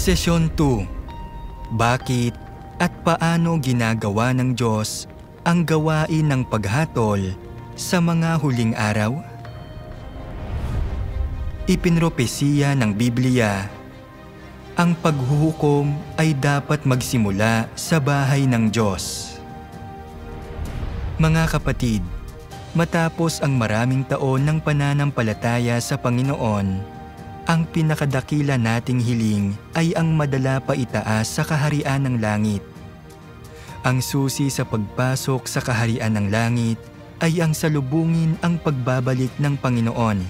Sesyon 2. Bakit at paano ginagawa ng Diyos ang gawain ng paghatol sa mga huling araw? Ipinropesiya ng Biblia, ang paghuhukom ay dapat magsimula sa bahay ng Diyos. Mga kapatid, matapos ang maraming taon ng pananampalataya sa Panginoon, ang pinakadakila nating hiling ay ang madala pa itaas sa kaharian ng langit. Ang susi sa pagpasok sa kaharian ng langit ay ang salubungin ang pagbabalik ng Panginoon.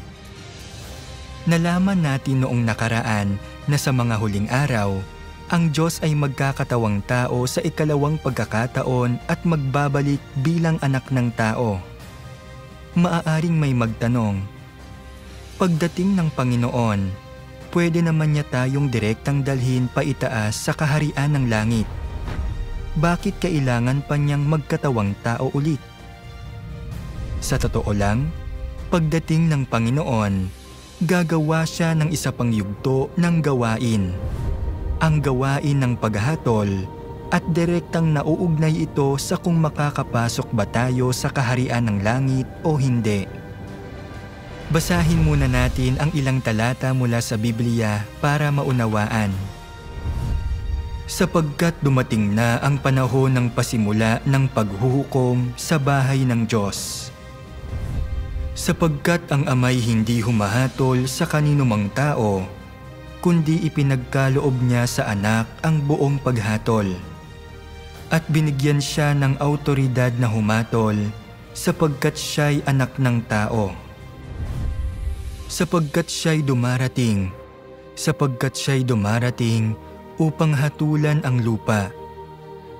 Nalaman natin noong nakaraan na sa mga huling araw, ang Diyos ay magkakatawang tao sa ikalawang pagkakataon at magbabalik bilang anak ng tao. Maaaring may magtanong, pagdating ng Panginoon, pwede naman niya tayong direktang dalhin pa itaas sa kaharian ng langit. Bakit kailangan pa niyang magkatawang tao ulit? Sa totoo lang, pagdating ng Panginoon, gagawa siya ng isa pang yugto ng gawain. Ang gawain ng paghatol at direktang nauugnay ito sa kung makakapasok ba tayo sa kaharian ng langit o hindi. Basahin muna natin ang ilang talata mula sa Biblia para maunawaan. Sapagkat dumating na ang panahon ng pasimula ng paghuhukom sa bahay ng Diyos. Sapagkat ang Ama'y hindi humahatol sa kaninumang tao, kundi ipinagkaloob niya sa anak ang buong paghatol. At binigyan siya ng awtoridad na humatol sapagkat siya'y anak ng tao. Sapagkat siya'y dumarating upang hatulan ang lupa.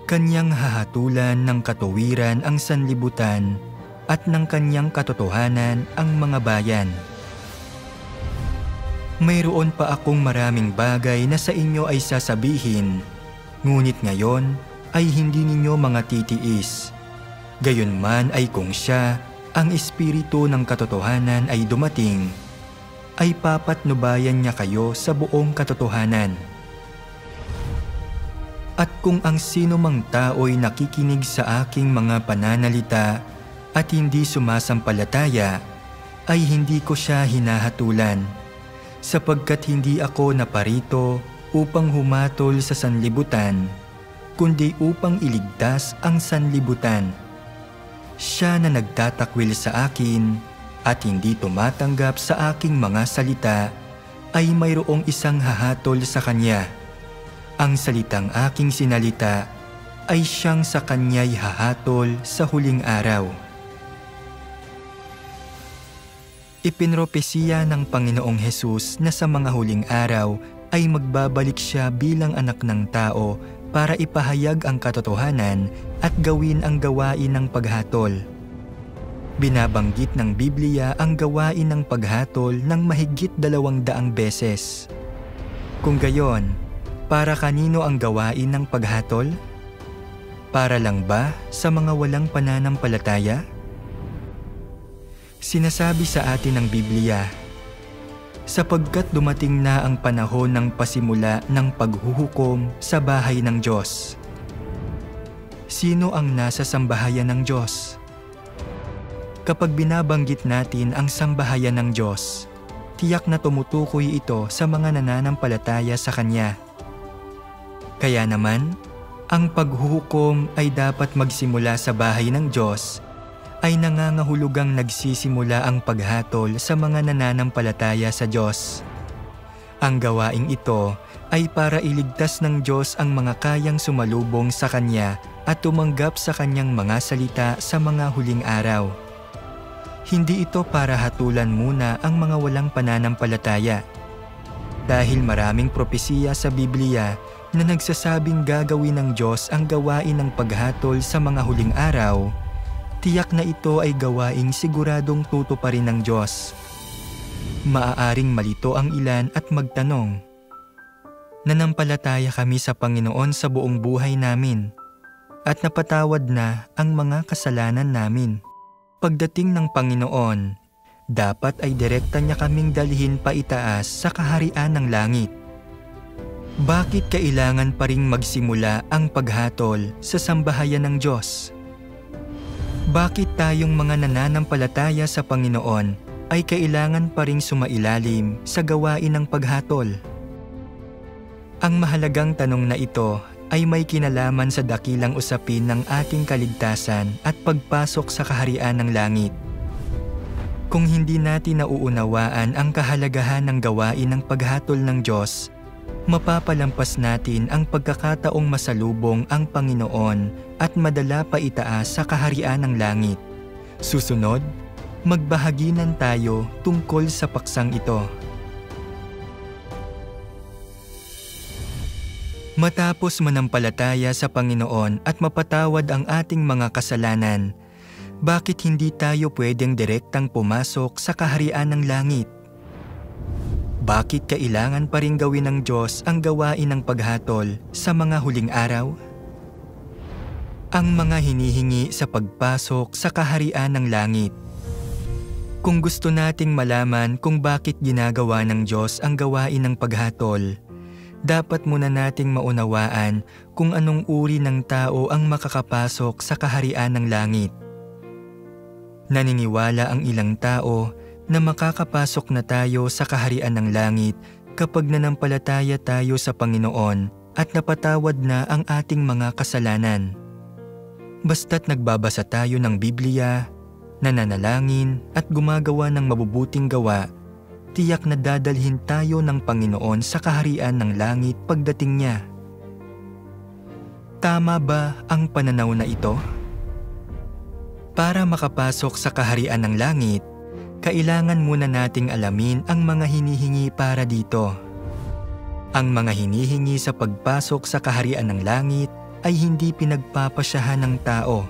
Kanyang hahatulan ng katuwiran ang sanlibutan at ng kanyang katotohanan ang mga bayan. Mayroon pa akong maraming bagay na sa inyo ay sasabihin, ngunit ngayon ay hindi ninyo mga titiis. Gayunman ay kung siya, ang Espiritu ng katotohanan ay dumating, ay papatnubayan niya kayo sa buong katotohanan. At kung ang sino mang tao'y nakikinig sa aking mga pananalita at hindi sumasampalataya, ay hindi ko siya hinahatulan, sapagkat hindi ako naparito upang humatol sa sanlibutan, kundi upang iligtas ang sanlibutan. Siya na nagtatakwil sa akin at hindi tumatanggap sa aking mga salita, ay mayroong isang hahatol sa kanya. Ang salitang aking sinalita ay siyang sa kanya'y hahatol sa huling araw. Ipinropesiya ng Panginoong Hesus na sa mga huling araw ay magbabalik siya bilang anak ng tao para ipahayag ang katotohanan at gawin ang gawain ng paghatol. Binabanggit ng Biblia ang gawain ng paghatol ng mahigit 200 beses. Kung gayon, para kanino ang gawain ng paghatol? Para lang ba sa mga walang pananampalataya? Sinasabi sa atin ng Biblia, sapagkat dumating na ang panahon ng pasimula ng paghuhukom sa bahay ng Diyos. Sino ang nasa sambahayan ng Diyos? Kapag binabanggit natin ang sambahayan ng Diyos, tiyak na tumutukoy ito sa mga nananampalataya sa Kanya. Kaya naman, ang paghuhukom ay dapat magsimula sa bahay ng Diyos, ay nangangahulugang nagsisimula ang paghatol sa mga nananampalataya sa Diyos. Ang gawaing ito ay para iligtas ng Diyos ang mga kayang sumalubong sa Kanya at tumanggap sa Kanyang mga salita sa mga huling araw. Hindi ito para hatulan muna ang mga walang pananampalataya. Dahil maraming propesiya sa Biblia na nagsasabing gagawin ng Diyos ang gawain ng paghatol sa mga huling araw, tiyak na ito ay gawaing siguradong tutuparin ng Diyos. Maaaring malito ang ilan at magtanong, nanampalataya kami sa Panginoon sa buong buhay namin at napatawad na ang mga kasalanan namin. Pagdating ng Panginoon, dapat ay direkta niya kaming dalhin pa itaas sa kaharian ng langit. Bakit kailangan pa ring magsimula ang paghatol sa sambahayan ng Diyos? Bakit tayong mga nananampalataya sa Panginoon ay kailangan pa ring sumailalim sa gawain ng paghatol? Ang mahalagang tanong na ito ay may kinalaman sa dakilang usapin ng ating kaligtasan at pagpasok sa kaharian ng langit. Kung hindi natin nauunawaan ang kahalagahan ng gawain ng paghatol ng Diyos, mapapalampas natin ang pagkakataong masalubong ang Panginoon at madala pa itaas sa kaharian ng langit. Susunod, magbahaginan tayo tungkol sa paksang ito. Matapos manampalataya sa Panginoon at mapatawad ang ating mga kasalanan, bakit hindi tayo pwedeng direktang pumasok sa kaharian ng langit? Bakit kailangan pa rin gawin ng Diyos ang gawain ng paghatol sa mga huling araw? Ang mga hinihingi sa pagpasok sa kaharian ng langit. Kung gusto nating malaman kung bakit ginagawa ng Diyos ang gawain ng paghatol, dapat muna nating maunawaan kung anong uri ng tao ang makakapasok sa kaharian ng langit. Naniniwala ang ilang tao na makakapasok na tayo sa kaharian ng langit kapag nanampalataya tayo sa Panginoon at napatawad na ang ating mga kasalanan. Basta't nagbabasa tayo ng Biblia, nananalangin at gumagawa ng mabubuting gawa, tiyak na dadalhin tayo ng Panginoon sa kaharian ng langit pagdating niya. Tama ba ang pananaw na ito? Para makapasok sa kaharian ng langit, kailangan muna nating alamin ang mga hinihingi para dito. Ang mga hinihingi sa pagpasok sa kaharian ng langit ay hindi pinagpapasyahan ng tao.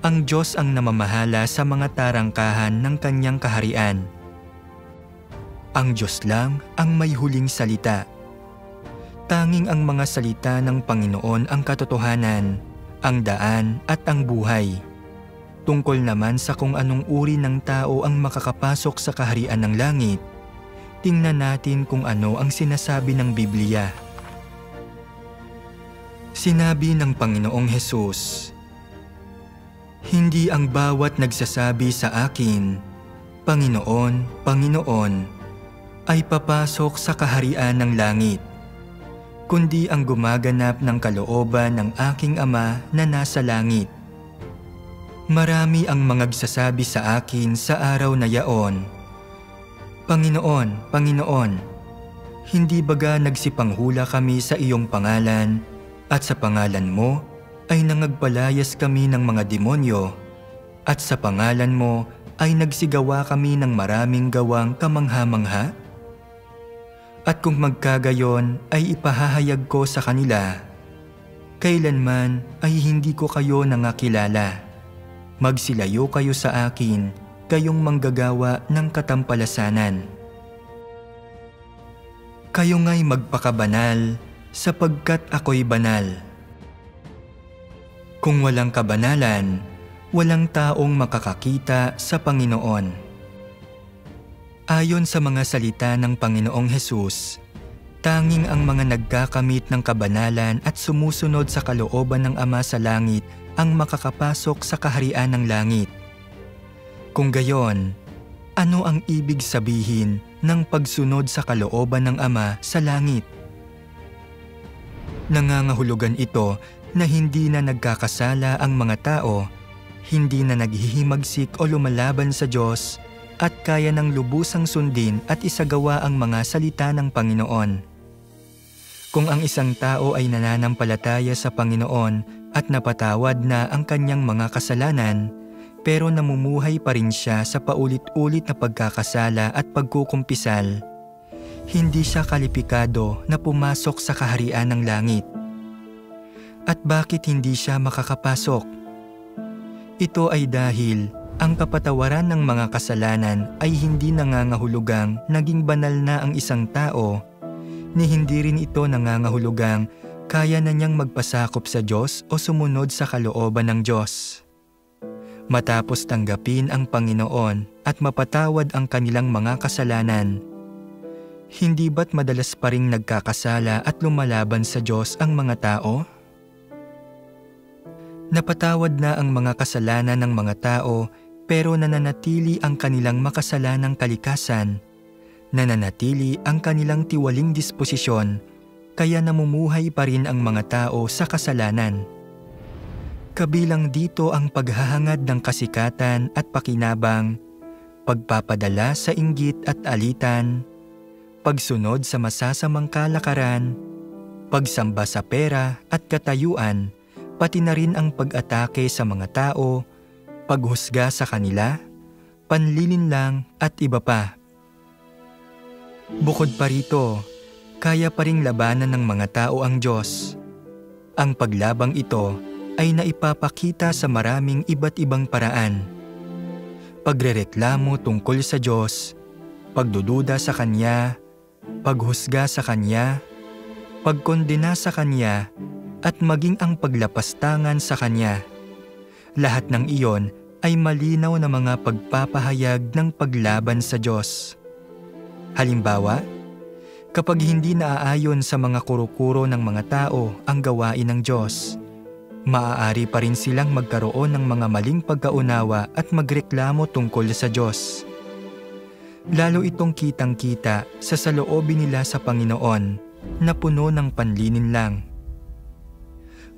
Ang Diyos ang namamahala sa mga tarangkahan ng kanyang kaharian. Ang Diyos lang ang may huling salita. Tanging ang mga salita ng Panginoon ang katotohanan, ang daan at ang buhay. Tungkol naman sa kung anong uri ng tao ang makakapasok sa kaharian ng langit, tingnan natin kung ano ang sinasabi ng Biblia. Sinabi ng Panginoong Hesus, "Hindi ang bawat nagsasabi sa akin, 'Panginoon, Panginoon,' ay papasok sa kaharian ng langit, kundi ang gumaganap ng kalooban ng aking Ama na nasa langit. Marami ang magsasabi sa akin sa araw na yaon, 'Panginoon, Panginoon, hindi baga nagsipanghula kami sa iyong pangalan at sa pangalan mo ay nangagpalayas kami ng mga demonyo at sa pangalan mo ay nagsigawa kami ng maraming gawang kamangha-mangha?' At kung magkagayon ay ipahahayag ko sa kanila, 'Kailanman ay hindi ko kayo nangakilala. Magsilayo kayo sa akin, kayong manggagawa ng katampalasanan.' Kayo nga'y magpakabanal, sapagkat ako'y banal. Kung walang kabanalan, walang taong makakakita sa Panginoon." Ayon sa mga salita ng Panginoong Hesus, tanging ang mga nagkakamit ng kabanalan at sumusunod sa kalooban ng Ama sa langit ang makakapasok sa kaharian ng langit. Kung gayon, ano ang ibig sabihin ng pagsunod sa kalooban ng Ama sa langit? Nangangahulugan ito na hindi na nagkakasala ang mga tao, hindi na naghihimagsik o lumalaban sa Diyos, at kaya ng lubusang sundin at isagawa ang mga salita ng Panginoon. Kung ang isang tao ay nananampalataya sa Panginoon at napatawad na ang kanyang mga kasalanan, pero namumuhay pa rin siya sa paulit-ulit na pagkakasala at pagkukumpisal, hindi siya kalipikado na pumasok sa kaharian ng langit. At bakit hindi siya makakapasok? Ito ay dahil ang kapatawaran ng mga kasalanan ay hindi nangangahulugang naging banal na ang isang tao, ni hindi rin ito nangangahulugang kaya na niyang magpasakop sa Diyos o sumunod sa kalooban ng Diyos. Matapos tanggapin ang Panginoon at mapatawad ang kanilang mga kasalanan, Hindi ba't madalas pa ring nagkakasala at lumalaban sa Diyos ang mga tao? Napatawad na ang mga kasalanan ng mga tao pero nananatili ang kanilang makasalanang kalikasan. Nananatili ang kanilang tiwaling disposisyon kaya namumuhay pa rin ang mga tao sa kasalanan. Kabilang dito ang paghahangad ng kasikatan at pakinabang, pagpapadala sa inggit at alitan, pagsunod sa masasamang kalakaran, pagsamba sa pera at katayuan, pati na rin ang pag-atake sa mga tao, paghusga sa kanila, panlilinlang at iba pa. Bukod pa rito, kaya pa ring labanan ng mga tao ang Diyos. Ang paglabang ito ay naipapakita sa maraming iba't ibang paraan. Pagrereklamo tungkol sa Diyos, pagdududa sa Kanya, paghusga sa Kanya, pagkondena sa Kanya, at maging ang paglapastangan sa Kanya. Lahat ng iyon ay malinaw na mga pagpapahayag ng paglaban sa Diyos. Halimbawa, kapag hindi naaayon sa mga kuro-kuro ng mga tao ang gawain ng Diyos, maaari pa rin silang magkaroon ng mga maling pagkaunawa at magreklamo tungkol sa Diyos. Lalo itong kitang-kita sa saloobin nila sa Panginoon na puno ng panlilinlang.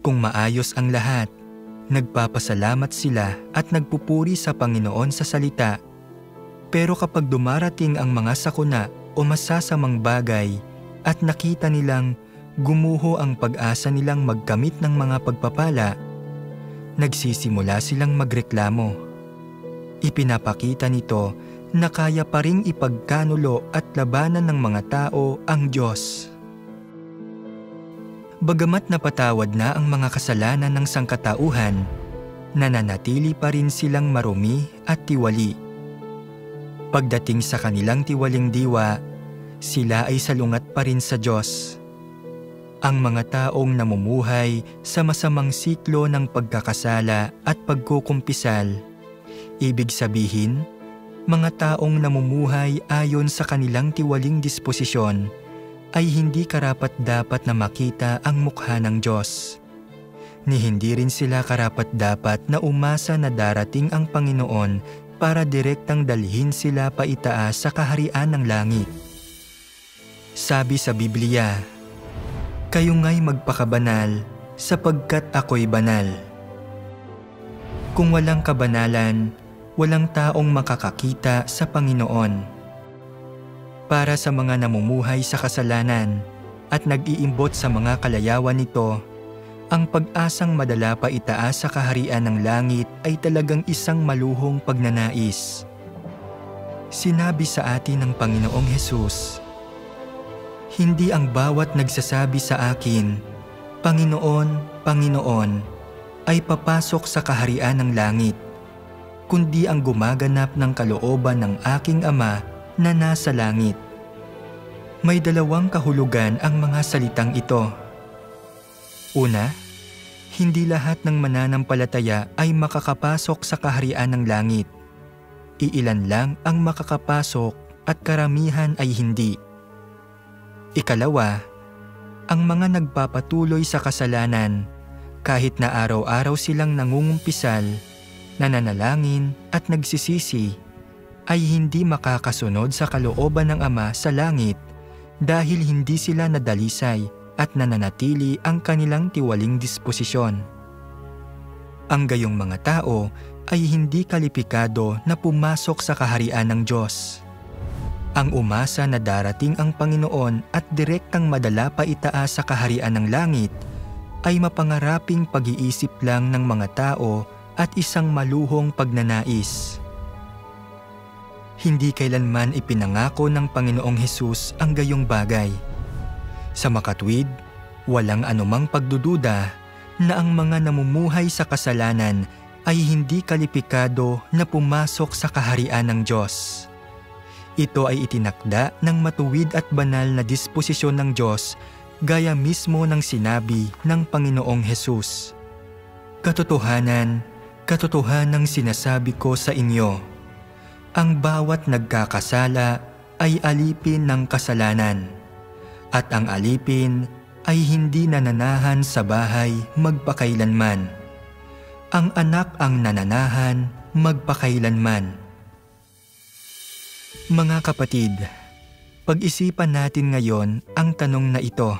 Kung maayos ang lahat, nagpapasalamat sila at nagpupuri sa Panginoon sa salita. Pero kapag dumarating ang mga sakuna o masasamang bagay at nakita nilang gumuho ang pag-asa nilang magkamit ng mga pagpapala, nagsisimula silang magreklamo. Ipinapakita nito na kaya pa ring ipagkanulo at labanan ng mga tao ang Diyos. Bagamat napatawad na ang mga kasalanan ng sangkatauhan, nananatili pa rin silang marumi at tiwali. Pagdating sa kanilang tiwaling diwa, sila ay salungat pa rin sa Diyos. Ang mga taong namumuhay sa masamang siklo ng pagkakasala at pagkukumpisal, ibig sabihin, mga taong namumuhay ayon sa kanilang tiwaling disposisyon, ay hindi karapat-dapat na makita ang mukha ng Diyos. Ni hindi rin sila karapat-dapat na umasa na darating ang Panginoon para direktang dalhin sila paitaas sa kaharian ng langit. Sabi sa Biblia, "Kayo nga'y magpakabanal sapagkat ako'y banal." Kung walang kabanalan, walang taong makakakita sa Panginoon. Para sa mga namumuhay sa kasalanan at nag-iimbot sa mga kalayawan nito, ang pag-asang madala pa itaas sa kaharian ng langit ay talagang isang maluhong pagnanais. Sinabi sa atin ng Panginoong Hesus, "Hindi ang bawat nagsasabi sa akin, 'Panginoon, Panginoon,' ay papasok sa kaharian ng langit, kundi ang gumaganap ng kalooban ng aking Ama na nasa langit." May dalawang kahulugan ang mga salitang ito. Una, hindi lahat ng mananampalataya ay makakapasok sa kaharian ng langit. Iilan lang ang makakapasok at karamihan ay hindi. Ikalawa, ang mga nagpapatuloy sa kasalanan, kahit na araw-araw silang nangungumpisal, nananalangin at nagsisisi, ay hindi makakasunod sa kalooban ng Ama sa langit dahil hindi sila nadalisay at nananatili ang kanilang tiwaling disposisyon. Ang gayong mga tao ay hindi kalipikado na pumasok sa kaharian ng Diyos. Ang umasa na darating ang Panginoon at direktang madala pa itaas sa kaharian ng langit ay mapangaraping pag-iisip lang ng mga tao at isang maluhong pagnanais. Hindi kailanman ipinangako ng Panginoong Hesus ang gayong bagay. Sa makatwid, walang anumang pagdududa na ang mga namumuhay sa kasalanan ay hindi kalipikado na pumasok sa kaharian ng Diyos. Ito ay itinakda ng matuwid at banal na disposisyon ng Diyos gaya mismo ng sinabi ng Panginoong Hesus. "Katotohanan, katotohanang sinasabi ko sa inyo, ang bawat nagkakasala ay alipin ng kasalanan, at ang alipin ay hindi nananahan sa bahay magpakailanman. Ang anak ang nananahan magpakailanman. Mga kapatid, pag-isipan natin ngayon ang tanong na ito.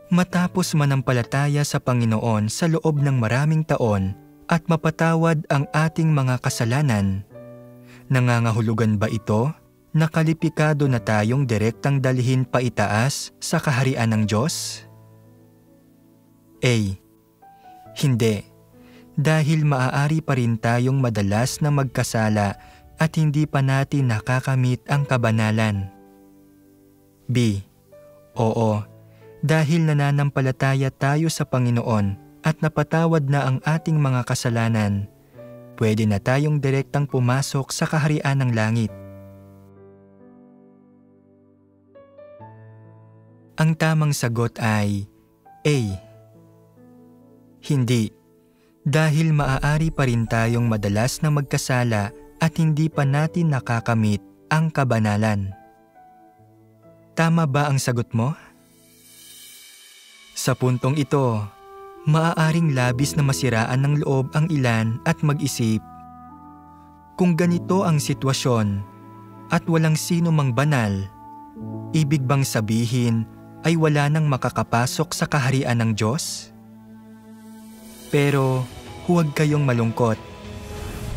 Matapos manampalataya sa Panginoon sa loob ng maraming taon at mapatawad ang ating mga kasalanan, nangangahulugan ba ito na kalipikado na tayong direktang dalhin paitaas sa kaharian ng Diyos? A. Hindi, dahil maaari pa rin tayong madalas na magkasala at hindi pa natin nakakamit ang kabanalan. B. Oo, dahil nananampalataya tayo sa Panginoon at napatawad na ang ating mga kasalanan, pwede na tayong direktang pumasok sa kaharian ng langit. Ang tamang sagot ay A. Hindi, dahil maaari pa rin tayong madalas na magkasala at hindi pa natin nakakamit ang kabanalan. Tama ba ang sagot mo? Sa puntong ito, maaaring labis na masiraan ng loob ang ilan at mag-isip, kung ganito ang sitwasyon at walang sino mang banal, ibig bang sabihin ay wala nang makakapasok sa kaharian ng Diyos? Pero huwag kayong malungkot.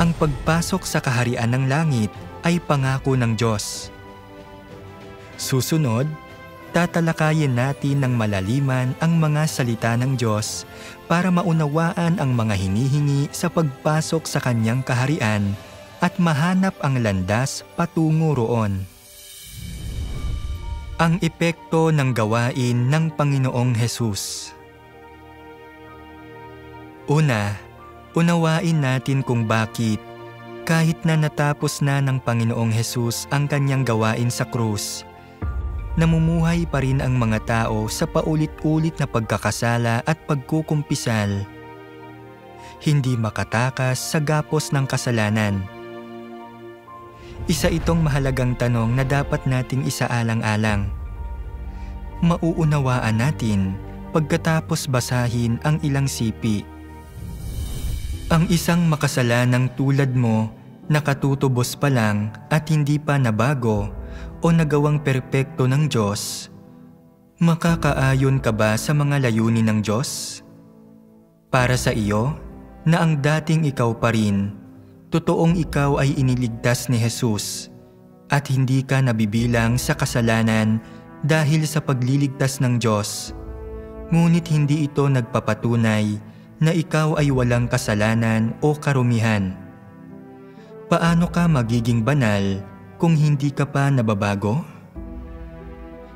Ang pagpasok sa kaharian ng langit ay pangako ng Diyos. Susunod, tatalakayin natin ng malaliman ang mga salita ng Diyos para maunawaan ang mga hinihingi sa pagpasok sa Kanyang kaharian at mahanap ang landas patungo roon. Ang epekto ng gawain ng Panginoong Hesus. Una, unawain natin kung bakit, kahit na natapos na ng Panginoong Hesus ang Kanyang gawain sa krus, namumuhay pa rin ang mga tao sa paulit-ulit na pagkakasala at pagkukumpisal, hindi makatakas sa gapos ng kasalanan. Isa itong mahalagang tanong na dapat nating isaalang-alang. Mauunawaan natin pagkatapos basahin ang ilang sipi. Ang isang makasalanang tulad mo, nakatutubos pa lang at hindi pa nabago o nagawang perpekto ng Diyos, makakaayon ka ba sa mga layunin ng Diyos? Para sa iyo, na ang dating ikaw pa rin, totoong ikaw ay iniligtas ni Jesus at hindi ka nabibilang sa kasalanan dahil sa pagliligtas ng Diyos, ngunit hindi ito nagpapatunay na ikaw ay walang kasalanan o karumihan. Paano ka magiging banal kung hindi ka pa nababago?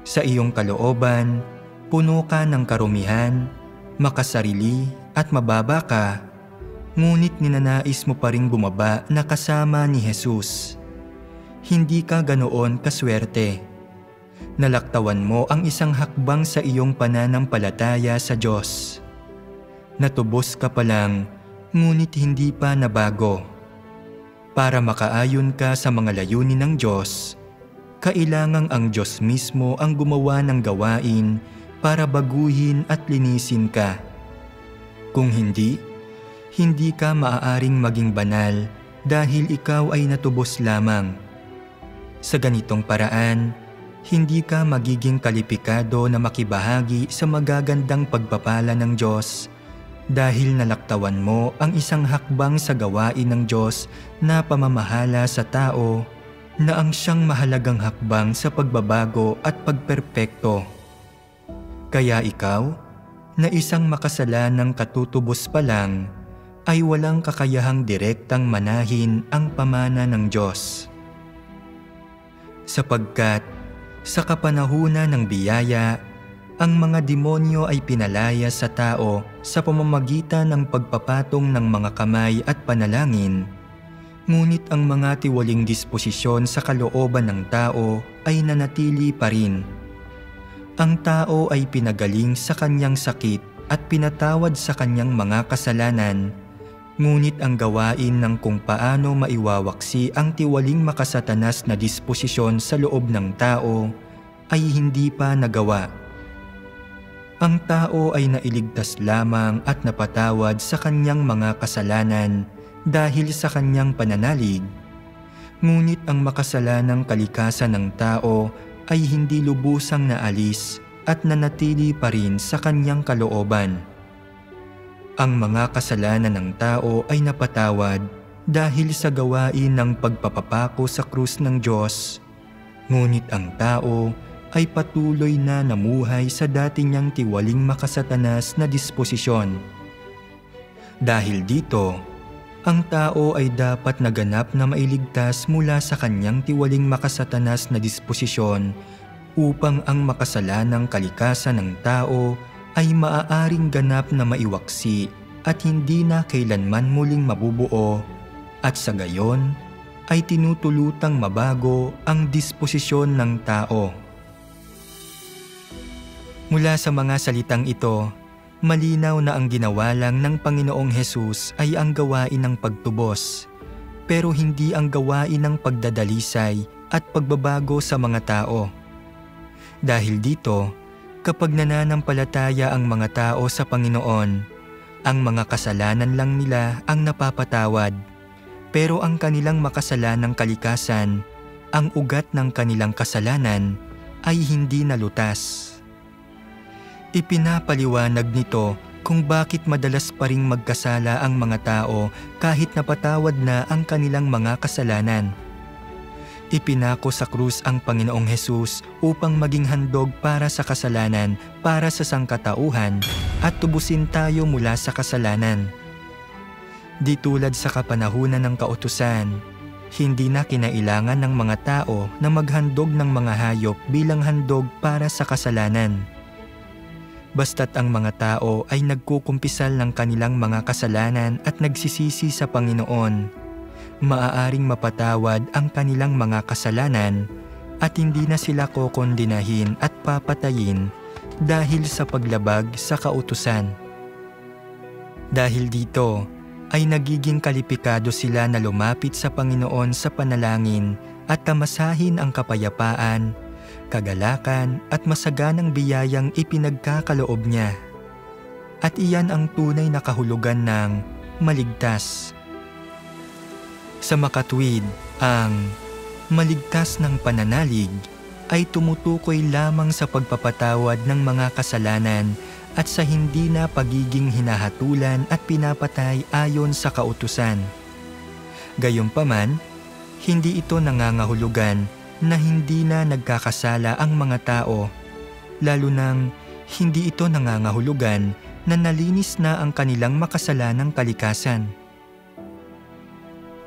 Sa iyong kalooban, puno ka ng karumihan, makasarili at mababa ka, ngunit ninanais mo pa ring bumaba na kasama ni Jesus. Hindi ka ganoon kaswerte. Nalaktawan mo ang isang hakbang sa iyong pananampalataya sa Diyos. Natubos ka pa lang, ngunit hindi pa nabago. Para makaayon ka sa mga layunin ng Diyos, kailangang ang Diyos mismo ang gumawa ng gawain para baguhin at linisin ka. Kung hindi, hindi ka maaaring maging banal dahil ikaw ay natubos lamang. Sa ganitong paraan, hindi ka magiging kalipikado na makibahagi sa magagandang pagpapala ng Diyos dahil nalaktawan mo ang isang hakbang sa gawain ng Diyos na pamamahala sa tao na ang siyang mahalagang hakbang sa pagbabago at pagperpekto. Kaya ikaw, na isang makasalanang katutubos pa lang, ay walang kakayahang direktang manahin ang pamana ng Diyos. Sapagkat sa kapanahunan ng biyaya, ang mga demonyo ay pinalaya sa tao sa pamamagitan ng pagpapatong ng mga kamay at panalangin, ngunit ang mga tiwaling disposisyon sa kalooban ng tao ay nanatili pa rin. Ang tao ay pinagaling sa kanyang sakit at pinatawad sa kanyang mga kasalanan, Ngunit ang gawain ng kung paano maiwawaksi ang tiwaling makasatanas na disposisyon sa loob ng tao ay hindi pa nagawa. Ang tao ay nailigtas lamang at napatawad sa kanyang mga kasalanan dahil sa kanyang pananalig. Ngunit ang makasalanang kalikasan ng tao ay hindi lubusang naalis at nanatili pa rin sa kanyang kalooban. Ang mga kasalanan ng tao ay napatawad dahil sa gawain ng pagpapapako sa krus ng Diyos. Ngunit ang tao ay patuloy na namuhay sa dati niyang tiwaling makasatanas na disposisyon. Dahil dito, ang tao ay dapat naganap na mailigtas mula sa kanyang tiwaling makasatanas na disposisyon upang ang makasalanang kalikasan ng tao ay maaaring ganap na maiwaksi at hindi na kailanman muling mabubuo at sa gayon ay tinutulutang mabago ang disposisyon ng tao. Mula sa mga salitang ito, malinaw na ang ginawa lang ng Panginoong Hesus ay ang gawain ng pagtubos, pero hindi ang gawain ng pagdadalisay at pagbabago sa mga tao. Dahil dito, kapag nananampalataya ang mga tao sa Panginoon, ang mga kasalanan lang nila ang napapatawad, pero ang kanilang makasalanang kalikasan, ang ugat ng kanilang kasalanan, ay hindi nalutas. Ipinapaliwanag nito kung bakit madalas pa ring magkasala ang mga tao kahit napatawad na ang kanilang mga kasalanan. Ipinako sa krus ang Panginoong Hesus upang maging handog para sa kasalanan, para sa sangkatauhan, at tubusin tayo mula sa kasalanan. Di tulad sa kapanahunan ng kautusan, hindi na kinailangan ng mga tao na maghandog ng mga hayop bilang handog para sa kasalanan. Basta't ang mga tao ay nagkukumpisal ng kanilang mga kasalanan at nagsisisi sa Panginoon, maaaring mapatawad ang kanilang mga kasalanan at hindi na sila kokondinahin at papatayin dahil sa paglabag sa kautusan. Dahil dito ay nagiging kalipikado sila na lumapit sa Panginoon sa panalangin at tamasahin ang kapayapaan, kagalakan at masaganang biyayang ipinagkakaloob niya. At iyan ang tunay na kahulugan ng maligtas. Sa makatwid, ang maligtas ng pananalig ay tumutukoy lamang sa pagpapatawad ng mga kasalanan at sa hindi na pagiging hinahatulan at pinapatay ayon sa kautusan. Gayunpaman, hindi ito nangangahulugan na hindi na nagkakasala ang mga tao, lalo nang hindi ito nangangahulugan na nalinis na ang kanilang makasalanang kalikasan.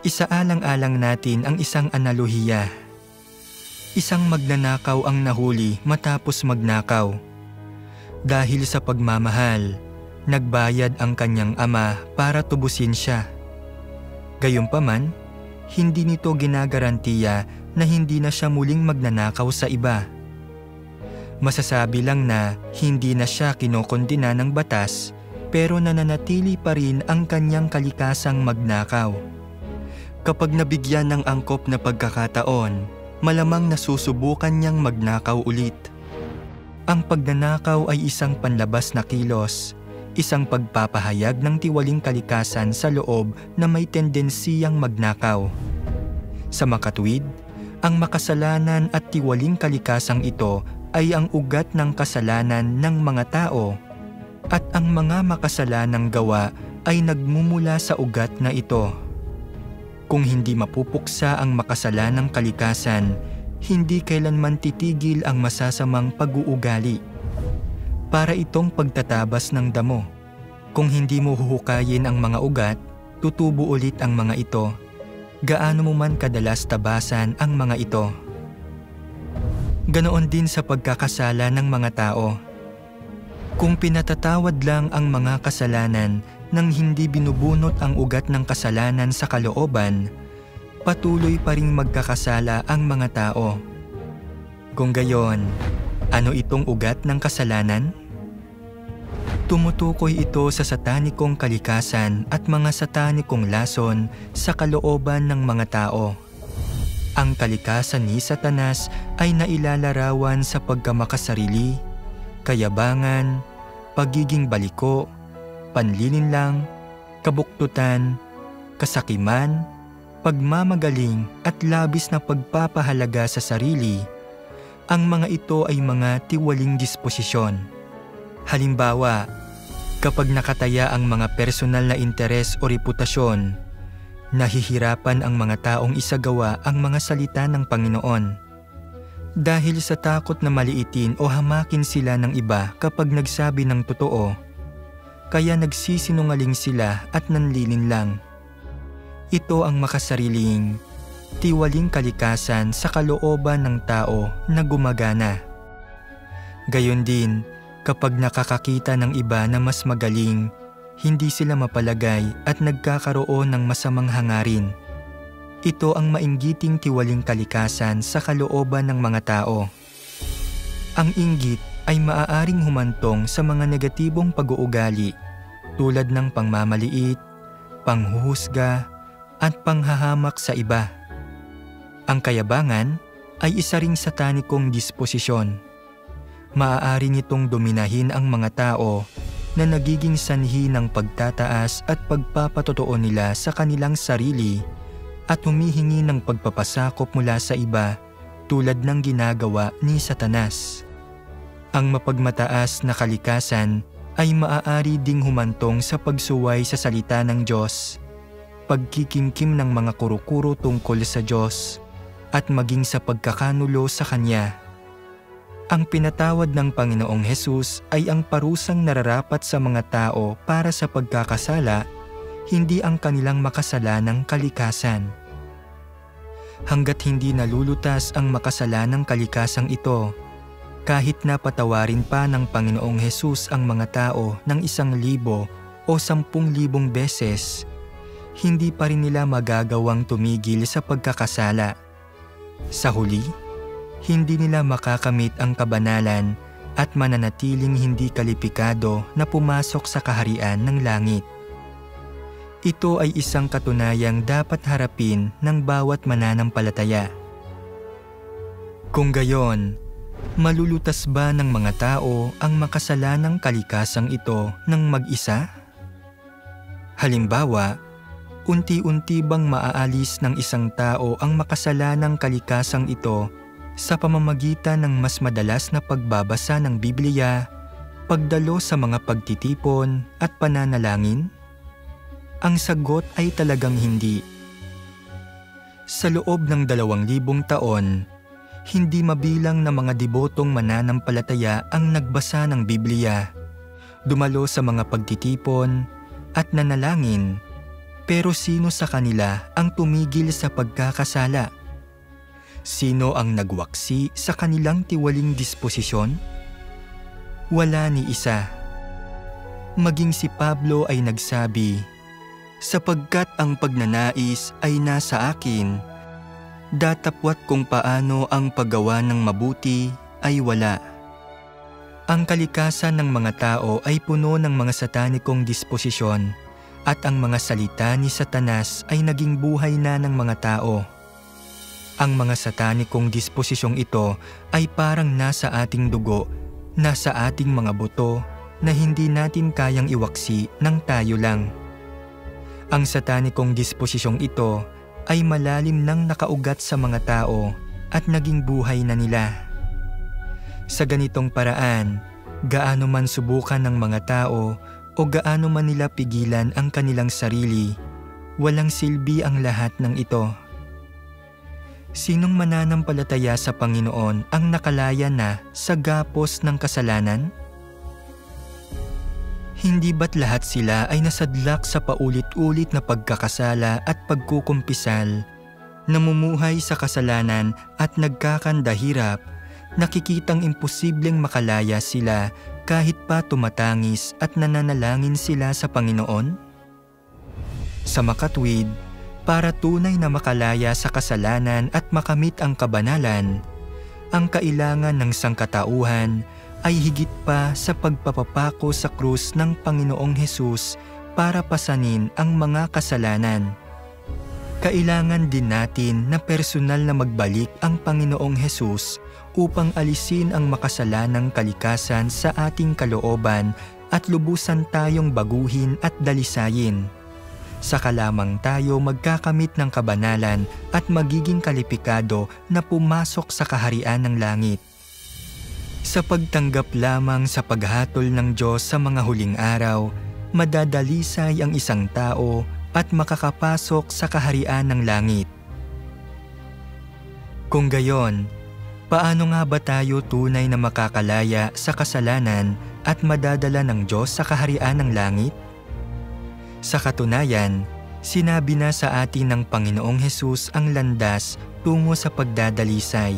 Isaalang-alang natin ang isang analohiya. Isang magnanakaw ang nahuli matapos magnakaw. Dahil sa pagmamahal, nagbayad ang kanyang ama para tubusin siya. Gayunpaman, hindi nito ginagarantiya na hindi na siya muling magnanakaw sa iba. Masasabi lang na hindi na siya kinokondena ng batas, pero nananatili pa rin ang kanyang kalikasang magnakaw. Kapag nabigyan ng angkop na pagkakataon, malamang nasusubukan niyang magnakaw ulit. Ang pagnanakaw ay isang panlabas na kilos, isang pagpapahayag ng tiwaling kalikasan sa loob na may tendensiyang magnakaw. Sa makatwid, ang makasalanan at tiwaling kalikasang ito ay ang ugat ng kasalanan ng mga tao, at ang mga makasalanang gawa ay nagmumula sa ugat na ito. Kung hindi mapupuksa ang makasalanang kalikasan, hindi kailanman titigil ang masasamang pag-uugali. Para itong pagtatabas ng damo. Kung hindi mo huhukayin ang mga ugat, tutubo ulit ang mga ito. Gaano mo man kadalas tabasan ang mga ito. Ganoon din sa pagkakasala ng mga tao. Kung pinatatawad lang ang mga kasalanan nang hindi binubunot ang ugat ng kasalanan sa kalooban, patuloy pa ring magkakasala ang mga tao. Kung gayon, ano itong ugat ng kasalanan? Tumutukoy ito sa satanikong kalikasan at mga satanikong lason sa kalooban ng mga tao. Ang kalikasan ni Satanas ay nailalarawan sa pagkamakasarili, kayabangan, pagiging baliko, panlilinlang, kabuktutan, kasakiman, pagmamagaling at labis na pagpapahalaga sa sarili. Ang mga ito ay mga tiwaling disposisyon. Halimbawa, kapag nakataya ang mga personal na interes o reputasyon, nahihirapan ang mga taong isagawa ang mga salita ng Panginoon. Dahil sa takot na maliitin o hamakin sila ng iba kapag nagsabi ng totoo, kaya nagsisinungaling sila at nanlilinlang. Ito ang makasariling, tiwaling kalikasan sa kalooban ng tao na gumagana. Gayon din, kapag nakakakita ng iba na mas magaling, hindi sila mapalagay at nagkakaroon ng masamang hangarin. Ito ang mainggiting tiwaling kalikasan sa kalooban ng mga tao. Ang inggit ay maaaring humantong sa mga negatibong pag-uugali tulad ng pangmamaliit, panghuhusga, at panghahamak sa iba. Ang kayabangan ay isa ring satanikong disposisyon. Maaari nitong dominahin ang mga tao na nagiging sanhi ng pagtataas at pagpapatotoo nila sa kanilang sarili at humihingi ng pagpapasakop mula sa iba tulad ng ginagawa ni Satanas. Ang mapagmataas na kalikasan ay maaari ding humantong sa pagsuway sa salita ng Diyos, pagkikimkim ng mga kuro-kuro tungkol sa Diyos, at maging sa pagkakanulo sa Kanya. Ang pinatawad ng Panginoong Hesus ay ang parusang nararapat sa mga tao para sa pagkakasala, hindi ang kanilang makasalanang kalikasan. Hanggat hindi nalulutas ang makasalanang kalikasang ito, kahit na patawarin pa ng Panginoong Hesus ang mga tao ng 1,000 o 10,000 beses, hindi pa rin nila magagawang tumigil sa pagkakasala. Sa huli, hindi nila makakamit ang kabanalan at mananatiling hindi kalipikado na pumasok sa kaharian ng langit. Ito ay isang katunayang dapat harapin ng bawat mananampalataya. Kung gayon, malulutas ba ng mga tao ang makasalanang kalikasang ito ng mag-isa? Halimbawa, unti-unti bang maaalis ng isang tao ang makasalanang kalikasang ito sa pamamagitan ng mas madalas na pagbabasa ng Biblia, pagdalo sa mga pagtitipon at pananalangin? Ang sagot ay talagang hindi. Sa loob ng 2,000 taon, hindi mabilang na mga debotong mananampalataya ang nagbasa ng Biblia, dumalo sa mga pagtitipon at nanalangin. Pero sino sa kanila ang tumigil sa pagkakasala? Sino ang nagwaksi sa kanilang tiwaling disposisyon? Wala ni isa. Maging si Pablo ay nagsabi, "Sapagkat ang pagnanais ay nasa akin, datapwat kung paano ang paggawa ng mabuti ay wala." Ang kalikasan ng mga tao ay puno ng mga satanikong disposisyon, at ang mga salita ni Satanas ay naging buhay na ng mga tao. Ang mga satanikong disposisyong ito ay parang nasa ating dugo, nasa ating mga buto na hindi natin kayang iwaksi ng tayo lang. Ang satanikong disposisyong ito ay malalim nang nakaugat sa mga tao at naging buhay na nila. Sa ganitong paraan, gaano man subukan ng mga tao o gaano man nila pigilan ang kanilang sarili, walang silbi ang lahat ng ito. Sinong mananampalataya sa Panginoon ang nakalaya na sa gapos ng kasalanan? Hindi ba't lahat sila ay nasadlak sa paulit-ulit na pagkakasala at pagkukumpisal, namumuhay sa kasalanan at nagkakandahirap, nakikitang imposibleng makalaya sila kahit pa tumatangis at nananalangin sila sa Panginoon? Sa makatwid, para tunay na makalaya sa kasalanan at makamit ang kabanalan, ang kailangan ng sangkatauhan ay higit pa sa pagpapapako sa krus ng Panginoong Hesus para pasanin ang mga kasalanan. Kailangan din natin na personal na magbalik ang Panginoong Hesus upang alisin ang makasalanang kalikasan sa ating kalooban at lubusan tayong baguhin at dalisayin. Saka lamang tayo magkakamit ng kabanalan at magiging kalipikado na pumasok sa kaharian ng langit. Sa pagtanggap lamang sa paghatol ng Diyos sa mga huling araw, madadalisay ang isang tao at makakapasok sa kaharian ng langit. Kung gayon, paano nga ba tayo tunay na makakalaya sa kasalanan at madadala ng Diyos sa kaharian ng langit? Sa katunayan, sinabi na sa atin ng Panginoong Hesus ang landas tungo sa pagdadalisay.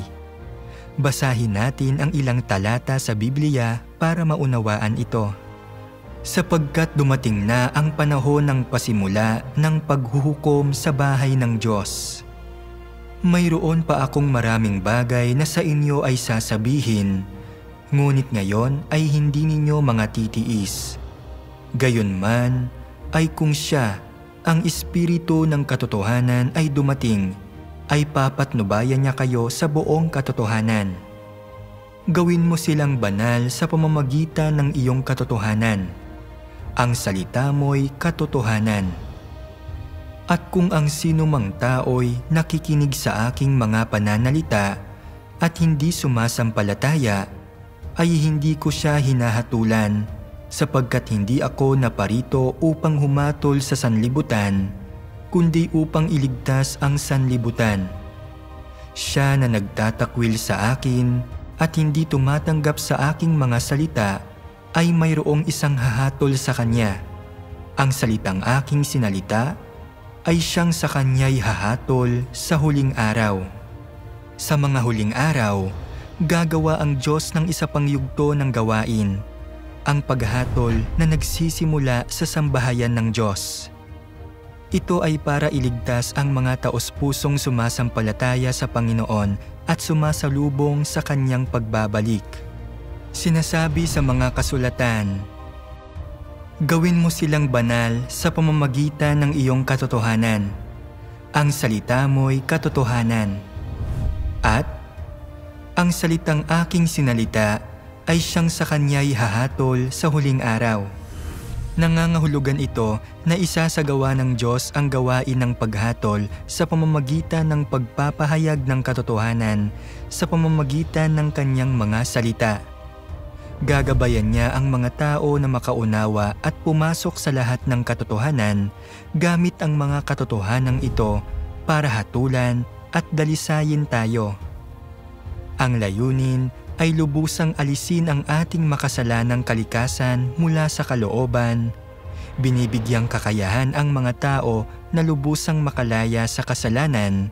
Basahin natin ang ilang talata sa Biblia para maunawaan ito. Sapagkat dumating na ang panahon ng pasimula ng paghuhukom sa bahay ng Diyos. Mayroon pa akong maraming bagay na sa inyo ay sasabihin, ngunit ngayon ay hindi ninyo mga titiis. Gayunman ay kung siya, ang Espiritu ng katotohanan ay dumating, ay papatnubayan niya kayo sa buong katotohanan. Gawin mo silang banal sa pamamagitan ng iyong katotohanan. Ang salita mo'y katotohanan. At kung ang sino mang tao'y nakikinig sa aking mga pananalita at hindi sumasampalataya, ay hindi ko siya hinahatulan, sapagkat hindi ako naparito upang humatol sa sanlibutan, kundi upang iligtas ang sanlibutan. Siya na nagtatakwil sa akin at hindi tumatanggap sa aking mga salita, ay mayroong isang hahatol sa kanya. Ang salitang aking sinalita ay siyang sa kanya'y hahatol sa huling araw. Sa mga huling araw, gagawa ang Diyos ng isa pang yugto ng gawain, ang paghatol na nagsisimula sa sambahayan ng Diyos. Ito ay para iligtas ang mga taos-pusong sumasampalataya sa Panginoon at sumasalubong sa kanyang pagbabalik. Sinasabi sa mga kasulatan, gawin mo silang banal sa pamamagitan ng iyong katotohanan. Ang salita mo'y katotohanan. At ang salitang aking sinalita ay siyang sa kanya'y hahatol sa huling araw. Nangangahulugan ito na isasagawa ng Diyos ang gawain ng paghatol sa pamamagitan ng pagpapahayag ng katotohanan sa pamamagitan ng kanyang mga salita. Gagabayan niya ang mga tao na makaunawa at pumasok sa lahat ng katotohanan gamit ang mga katotohanang ito para hatulan at dalisayin tayo. Ang layunin ay lubusang alisin ang ating makasalanang kalikasan mula sa kalooban, binibigyang kakayahan ang mga tao na lubusang makalaya sa kasalanan,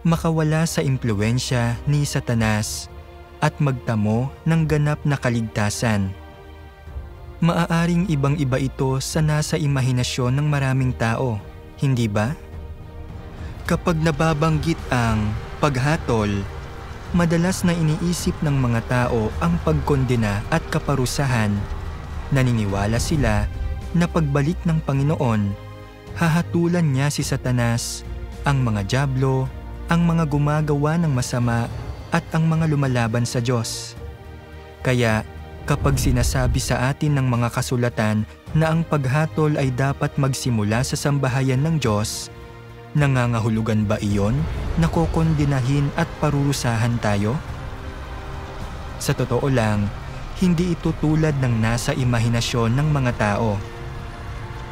makawala sa impluwensya ni Satanas, at magtamo ng ganap na kaligtasan. Maaaring ibang-iba ito sa nasa imahinasyon ng maraming tao, hindi ba? Kapag nababanggit ang paghatol, madalas na iniisip ng mga tao ang pagkondena at kaparusahan. Naniniwala sila na pagbalik ng Panginoon, hahatulan niya si Satanas, ang mga dyablo, ang mga gumagawa ng masama, at ang mga lumalaban sa Diyos. Kaya kapag sinasabi sa atin ng mga kasulatan na ang paghatol ay dapat magsimula sa sambahayan ng Diyos, nangangahulugan ba iyon na kokondinahin at parurusahan tayo? Sa totoo lang, hindi ito tulad ng nasa imahinasyon ng mga tao.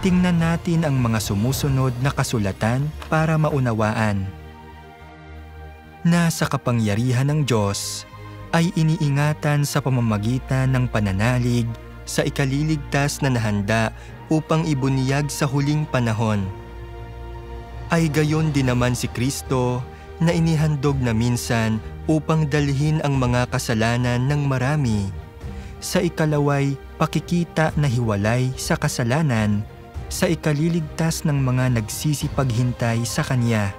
Tingnan natin ang mga sumusunod na kasulatan para maunawaan. Na sa kapangyarihan ng Diyos ay iniingatan sa pamamagitan ng pananalig sa ikaliligtas na nahanda upang ibunyag sa huling panahon. Ay gayon din naman si Kristo na inihandog na minsan upang dalhin ang mga kasalanan ng marami. Sa ikalaway, pakikita na hiwalay sa kasalanan sa ikaliligtas ng mga nagsisipaghintay sa Kanya.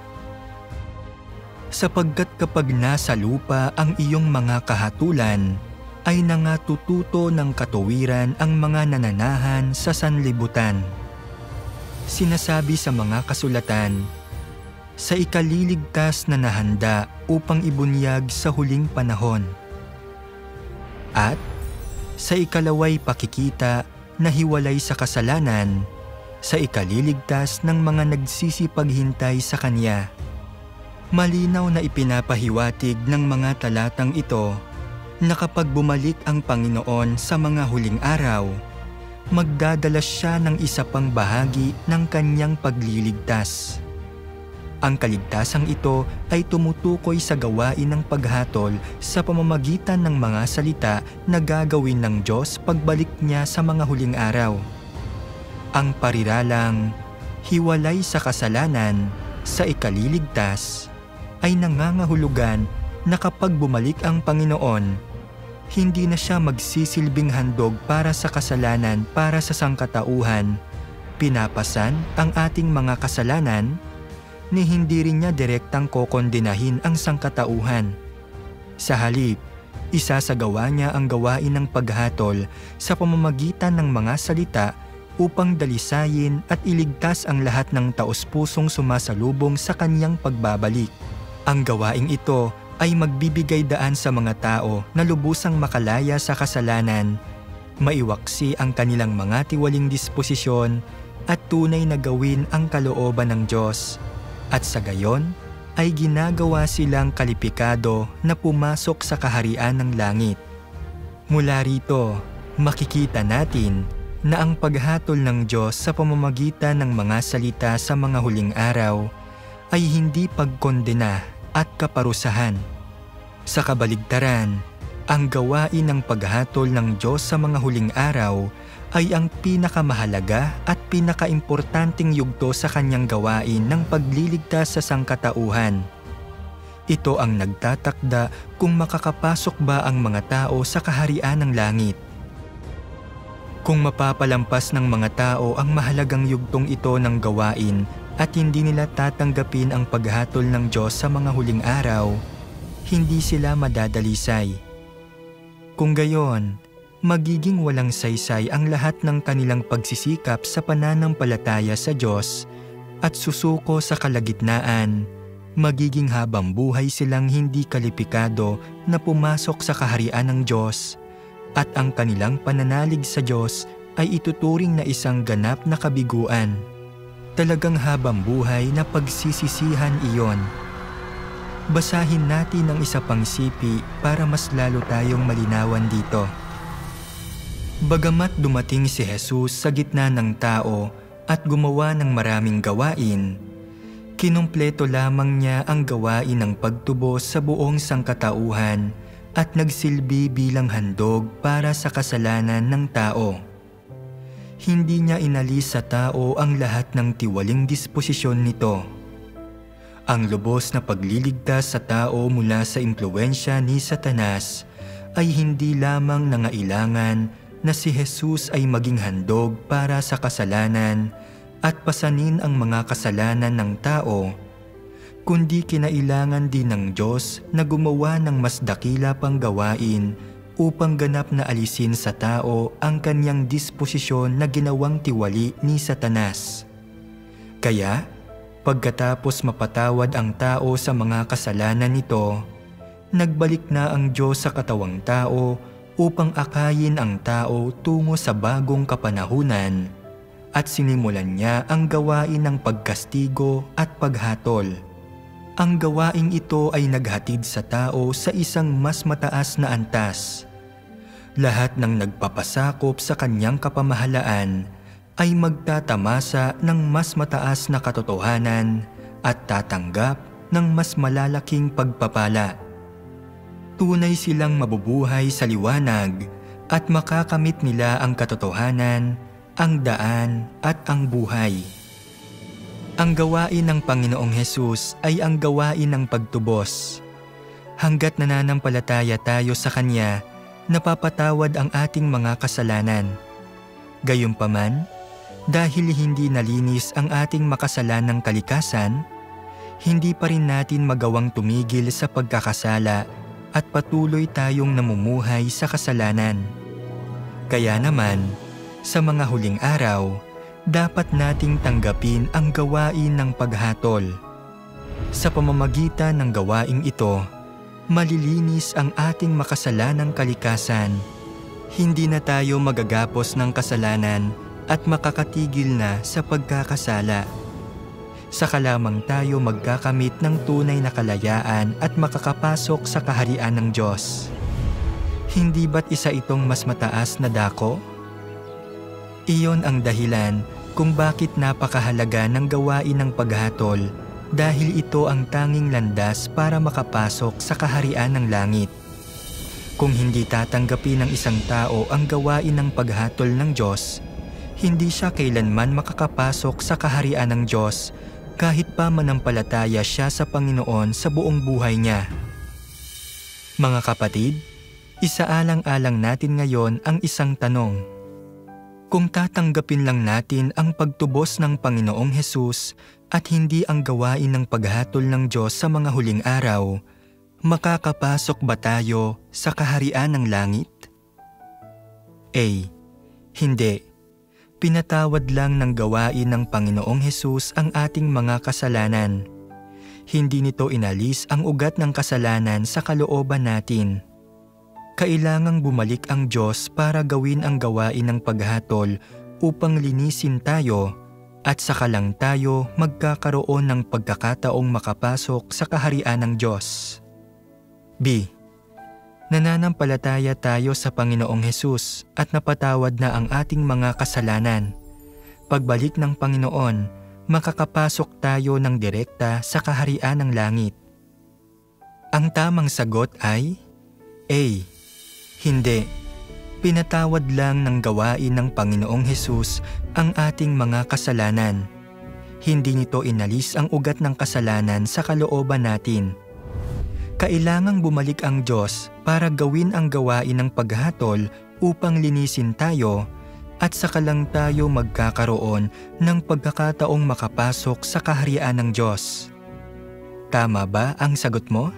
Sapagkat kapag nasa lupa ang iyong mga kahatulan, ay nangatututo ng katuwiran ang mga nananahan sa sanlibutan. Sinasabi sa mga kasulatan, sa ikaliligtas na nahanda upang ibunyag sa huling panahon. At sa ikalaway pakikita na hiwalay sa kasalanan, sa ikaliligtas ng mga nagsisipaghintay sa Kanya. Malinaw na ipinapahiwatig ng mga talatang ito na kapag bumalik ang Panginoon sa mga huling araw, magdadala siya ng isa pang bahagi ng Kanyang pagliligtas. Ang kaligtasang ito ay tumutukoy sa gawain ng paghatol sa pamamagitan ng mga salita na gagawin ng Diyos pagbalik niya sa mga huling araw. Ang pariralang, hiwalay sa kasalanan, sa ikaliligtas, ay nangangahulugan na kapag bumalik ang Panginoon, hindi na siya magsisilbing handog para sa kasalanan para sa sangkatauhan, pinapasan ang ating mga kasalanan, ni hindi rin niya direktang kokondenahin ang sangkatauhan. Sa halip, isasagawa niya ang gawain ng paghatol sa pamamagitan ng mga salita upang dalisayin at iligtas ang lahat ng taos-pusong sumasalubong sa Kanyang pagbabalik. Ang gawaing ito ay magbibigay daan sa mga tao na lubusang makalaya sa kasalanan, maiwaksi ang kanilang mga tiwaling disposisyon at tunay na gawin ang kalooban ng Diyos. At sa gayon, ay ginagawa silang kalipikado na pumasok sa kaharian ng langit. Mula rito, makikita natin na ang paghatol ng Diyos sa pamamagitan ng mga salita sa mga huling araw ay hindi pagkondena at kaparusahan. Sa kabaligtaran, ang gawain ng paghatol ng Diyos sa mga huling araw ay ang pinakamahalaga at pinakaimportanteng yugto sa Kanyang gawain ng pagliligtas sa sangkatauhan. Ito ang nagtatakda kung makakapasok ba ang mga tao sa kaharian ng langit. Kung mapapalampas ng mga tao ang mahalagang yugtong ito ng gawain at hindi nila tatanggapin ang paghatol ng Diyos sa mga huling araw, hindi sila madadalisay. Kung gayon, magiging walang saysay ang lahat ng kanilang pagsisikap sa pananampalataya sa Diyos at susuko sa kalagitnaan, magiging habang buhay silang hindi kalipikado na pumasok sa kaharian ng Diyos at ang kanilang pananalig sa Diyos ay ituturing na isang ganap na kabiguan. Talagang habang buhay na pagsisisihan iyon. Basahin natin ang isa pang sipi para mas lalo tayong malinawan dito. Bagamat dumating si Jesus sa gitna ng tao at gumawa ng maraming gawain, kinumpleto lamang niya ang gawain ng pagtubos sa buong sangkatauhan at nagsilbi bilang handog para sa kasalanan ng tao. Hindi niya inalis sa tao ang lahat ng tiwaling disposisyon nito. Ang lubos na pagliligtas sa tao mula sa impluwensya ni Satanas ay hindi lamang nangailangan na si Jesus ay maging handog para sa kasalanan at pasanin ang mga kasalanan ng tao, kundi kinailangan din ng Diyos na gumawa ng mas dakila pang gawain upang ganap na alisin sa tao ang kanyang disposisyon na ginawang tiwali ni Satanas. Kaya, pagkatapos mapatawad ang tao sa mga kasalanan nito, nagbalik na ang Diyos sa katawang tao upang akayin ang tao tungo sa bagong kapanahunan at sinimulan niya ang gawain ng pagkastigo at paghatol. Ang gawaing ito ay naghatid sa tao sa isang mas mataas na antas. Lahat ng nagpapasakop sa kanyang kapamahalaan ay magtatamasa ng mas mataas na katotohanan at tatanggap ng mas malalaking pagpapala. Tunay silang mabubuhay sa liwanag at makakamit nila ang katotohanan, ang daan at ang buhay. Ang gawain ng Panginoong Hesus ay ang gawain ng pagtubos. Hanggat nananampalataya tayo sa Kanya, napapatawad ang ating mga kasalanan. Gayunpaman, dahil hindi nalinis ang ating makasalanang kalikasan, hindi pa rin natin magawang tumigil sa pagkakasala at patuloy tayong namumuhay sa kasalanan. Kaya naman, sa mga huling araw, dapat nating tanggapin ang gawain ng paghatol. Sa pamamagitan ng gawaing ito, malilinis ang ating makasalanang kalikasan. Hindi na tayo magagapos ng kasalanan at makakatigil na sa pagkakasala. Saka lamang tayo magkakamit ng tunay na kalayaan at makakapasok sa kaharian ng Diyos. Hindi ba't isa itong mas mataas na dako? Iyon ang dahilan kung bakit napakahalaga ng gawain ng paghatol, dahil ito ang tanging landas para makapasok sa kaharian ng langit. Kung hindi tatanggapin ng isang tao ang gawain ng paghatol ng Diyos, hindi siya kailanman makakapasok sa kaharian ng Diyos kahit pa manampalataya siya sa Panginoon sa buong buhay niya. Mga kapatid, isaalang-alang natin ngayon ang isang tanong. Kung tatanggapin lang natin ang pagtubos ng Panginoong Hesus at hindi ang gawain ng paghatol ng Diyos sa mga huling araw, makakapasok ba tayo sa kaharian ng langit? A. Hindi. Pinatawad lang ng gawain ng Panginoong Hesus ang ating mga kasalanan. Hindi nito inalis ang ugat ng kasalanan sa kalooban natin. Kailangang bumalik ang Diyos para gawin ang gawain ng paghatol upang linisin tayo at saka lang tayo magkakaroon ng pagkakataong makapasok sa kaharian ng Diyos. B. Nananampalataya tayo sa Panginoong Hesus at napatawad na ang ating mga kasalanan. Pagbalik ng Panginoon, makakapasok tayo ng direkta sa kaharian ng langit. Ang tamang sagot ay A. Hindi. Pinatawad lang ng gawain ng Panginoong Hesus ang ating mga kasalanan. Hindi nito inalis ang ugat ng kasalanan sa kalooban natin. Kailangang bumalik ang Diyos para gawin ang gawain ng paghatol upang linisin tayo at saka lang tayo magkakaroon ng pagkakataong makapasok sa kaharian ng Diyos. Tama ba ang sagot mo?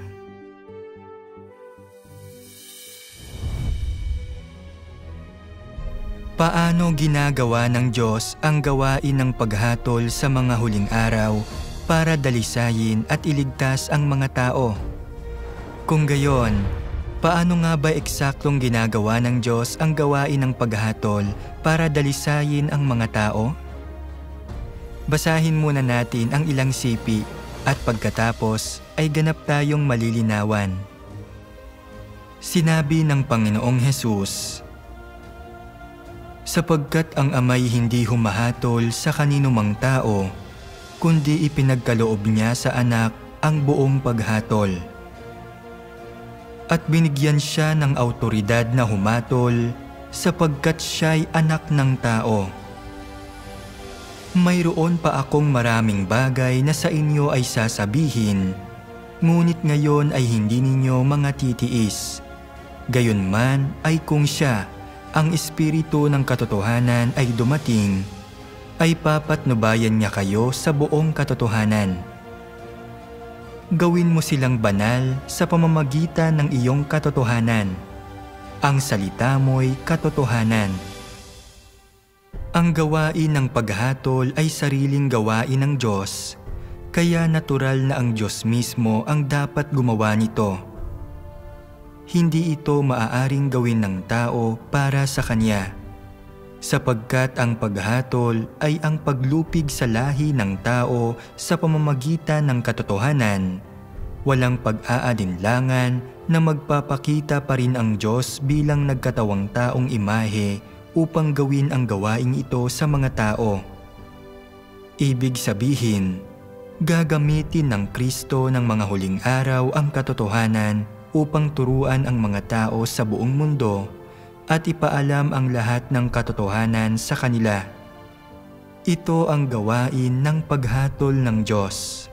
Paano ginagawa ng Diyos ang gawain ng paghatol sa mga huling araw para dalisayin at iligtas ang mga tao? Kung gayon, paano nga ba eksaktong ginagawa ng Diyos ang gawain ng paghatol para dalisayin ang mga tao? Basahin muna natin ang ilang sipi at pagkatapos ay ganap tayong malilinawan. Sinabi ng Panginoong Hesus, sapagkat ang Amay hindi humahatol sa kaninumang tao, kundi ipinagkaloob niya sa anak ang buong paghatol. At binigyan siya ng awtoridad na humatol sapagkat siya'y anak ng tao. Mayroon pa akong maraming bagay na sa inyo ay sasabihin, ngunit ngayon ay hindi ninyo mga titiis. Gayunman ay kung siya, ang Espiritu ng katotohanan ay dumating, ay papatnubayan niya kayo sa buong katotohanan. Gawin mo silang banal sa pamamagitan ng iyong katotohanan. Ang salita mo'y katotohanan. Ang gawain ng paghatol ay sariling gawain ng Diyos, kaya natural na ang Diyos mismo ang dapat gumawa nito. Hindi ito maaaring gawin ng tao para sa Kanya, sapagkat ang paghatol ay ang paglupig sa lahi ng tao sa pamamagitan ng katotohanan. Walang pag-aadinlangan na magpapakita pa rin ang Diyos bilang nagkatawang taong imahe upang gawin ang gawaing ito sa mga tao. Ibig sabihin, gagamitin ng Kristo ng mga huling araw ang katotohanan upang turuan ang mga tao sa buong mundo at ipaalam ang lahat ng katotohanan sa kanila. Ito ang gawain ng paghatol ng Diyos.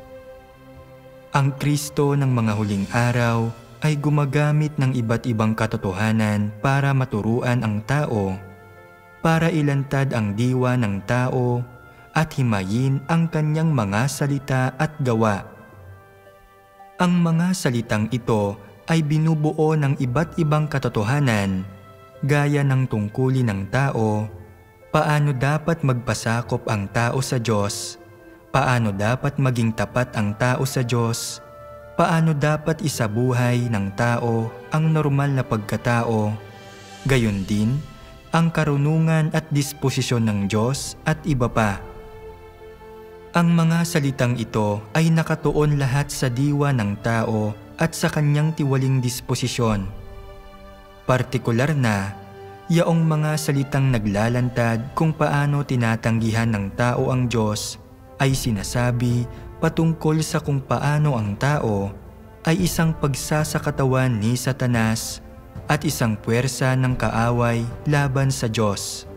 Ang Kristo ng mga huling araw ay gumagamit ng iba't ibang katotohanan para maturuan ang tao, para ilantad ang diwa ng tao at himayin ang kanyang mga salita at gawa. Ang mga salitang ito ay binubuo ng iba't ibang katotohanan gaya ng tungkulin ng tao, paano dapat magpasakop ang tao sa Diyos, paano dapat maging tapat ang tao sa Diyos, paano dapat isabuhay ng tao ang normal na pagkatao, gayon din ang karunungan at disposisyon ng Diyos at iba pa. Ang mga salitang ito ay nakatuon lahat sa diwa ng tao at sa kanyang tiwaling disposisyon. Partikular na, yaong mga salitang naglalantad kung paano tinatanggihan ng tao ang Diyos ay sinasabi patungkol sa kung paano ang tao ay isang pagsasakatawan ni Satanas at isang puwersa ng kaaway laban sa Diyos.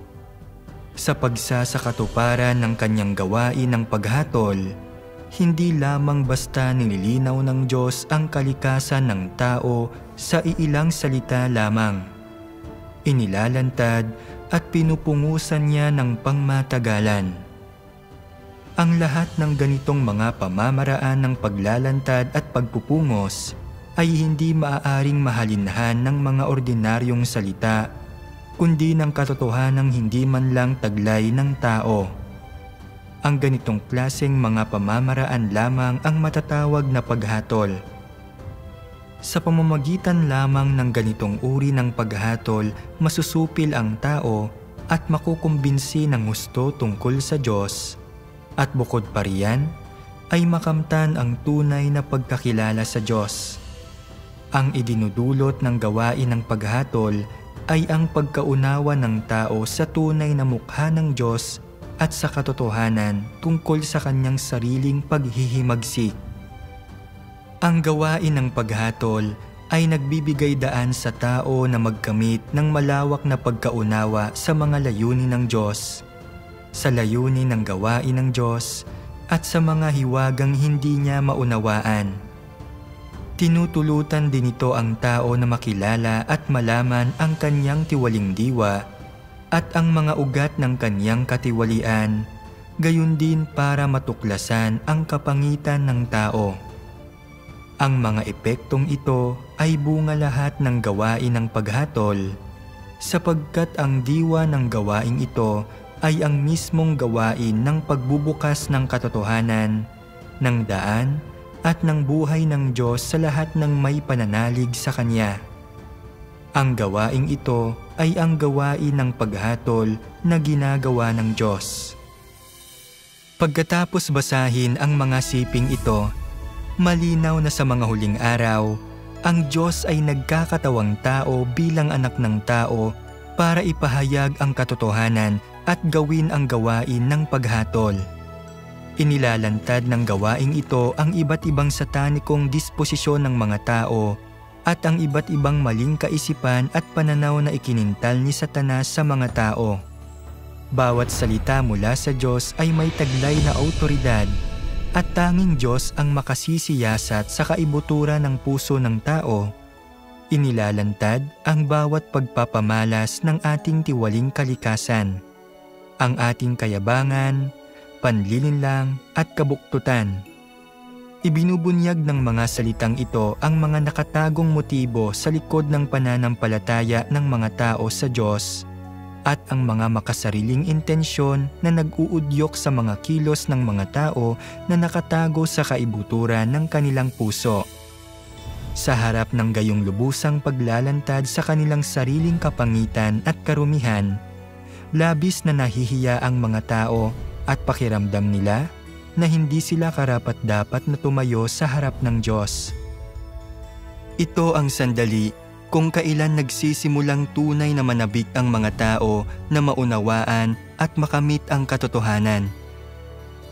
Sa pagsasakatuparan ng kanyang gawain ng paghatol, hindi lamang basta nililinaw ng Diyos ang kalikasan ng tao sa iilang salita lamang. Inilalantad at pinupungusan niya ng pangmatagalan. Ang lahat ng ganitong mga pamamaraan ng paglalantad at pagpupungos ay hindi maaaring mahalinhan ng mga ordinaryong salita, kundi ng katotohanang hindi man lang taglay ng tao. Ang ganitong klaseng mga pamamaraan lamang ang matatawag na paghatol. Sa pamamagitan lamang ng ganitong uri ng paghatol, masusupil ang tao at makukumbinsi ng husto tungkol sa Diyos. At bukod pa riyan, ay makamtan ang tunay na pagkakilala sa Diyos. Ang idinudulot ng gawain ng paghatol ay ang pagkaunawa ng tao sa tunay na mukha ng Diyos at sa katotohanan tungkol sa kanyang sariling paghihimagsik. Ang gawain ng paghatol ay nagbibigay daan sa tao na magkamit ng malawak na pagkaunawa sa mga layunin ng Diyos, sa layunin ng gawain ng Diyos at sa mga hiwagang hindi niya maunawaan. Tinutulutan din ito ang tao na makilala at malaman ang kanyang tiwaling diwa at ang mga ugat ng kanyang katiwalian, gayon din para matuklasan ang kapangitan ng tao. Ang mga epektong ito ay bunga lahat ng gawain ng paghatol, sapagkat ang diwa ng gawaing ito ay ang mismong gawain ng pagbubukas ng katotohanan, ng daan, at ng buhay ng Diyos sa lahat ng may pananalig sa Kanya. Ang gawaing ito ay ang gawain ng paghatol na ginagawa ng Diyos. Pagkatapos basahin ang mga siping ito, malinaw na sa mga huling araw, ang Diyos ay nagkakatawang tao bilang anak ng tao para ipahayag ang katotohanan at gawin ang gawain ng paghatol. Inilalantad ng gawaing ito ang iba't ibang satanikong disposisyon ng mga tao at ang iba't ibang maling kaisipan at pananaw na ikinintal ni Satanas sa mga tao. Bawat salita mula sa Diyos ay may taglay na awtoridad at tanging Diyos ang makasisiyasat sa kaibuturan ng puso ng tao. Inilalantad ang bawat pagpapamalas ng ating tiwaling kalikasan, ang ating kayabangan, panlilinlang at kabuktutan. Ibinubunyag ng mga salitang ito ang mga nakatagong motibo sa likod ng pananampalataya ng mga tao sa Diyos at ang mga makasariling intensyon na nag-uudyok sa mga kilos ng mga tao na nakatago sa kaibuturan ng kanilang puso. Sa harap ng gayong lubusang paglalantad sa kanilang sariling kapangitan at karumihan, labis na nahihiya ang mga tao at pakiramdam nila na hindi sila karapat-dapat na tumayo sa harap ng Diyos. Ito ang sandali kung kailan nagsisimulang tunay na manabik ang mga tao na maunawaan at makamit ang katotohanan.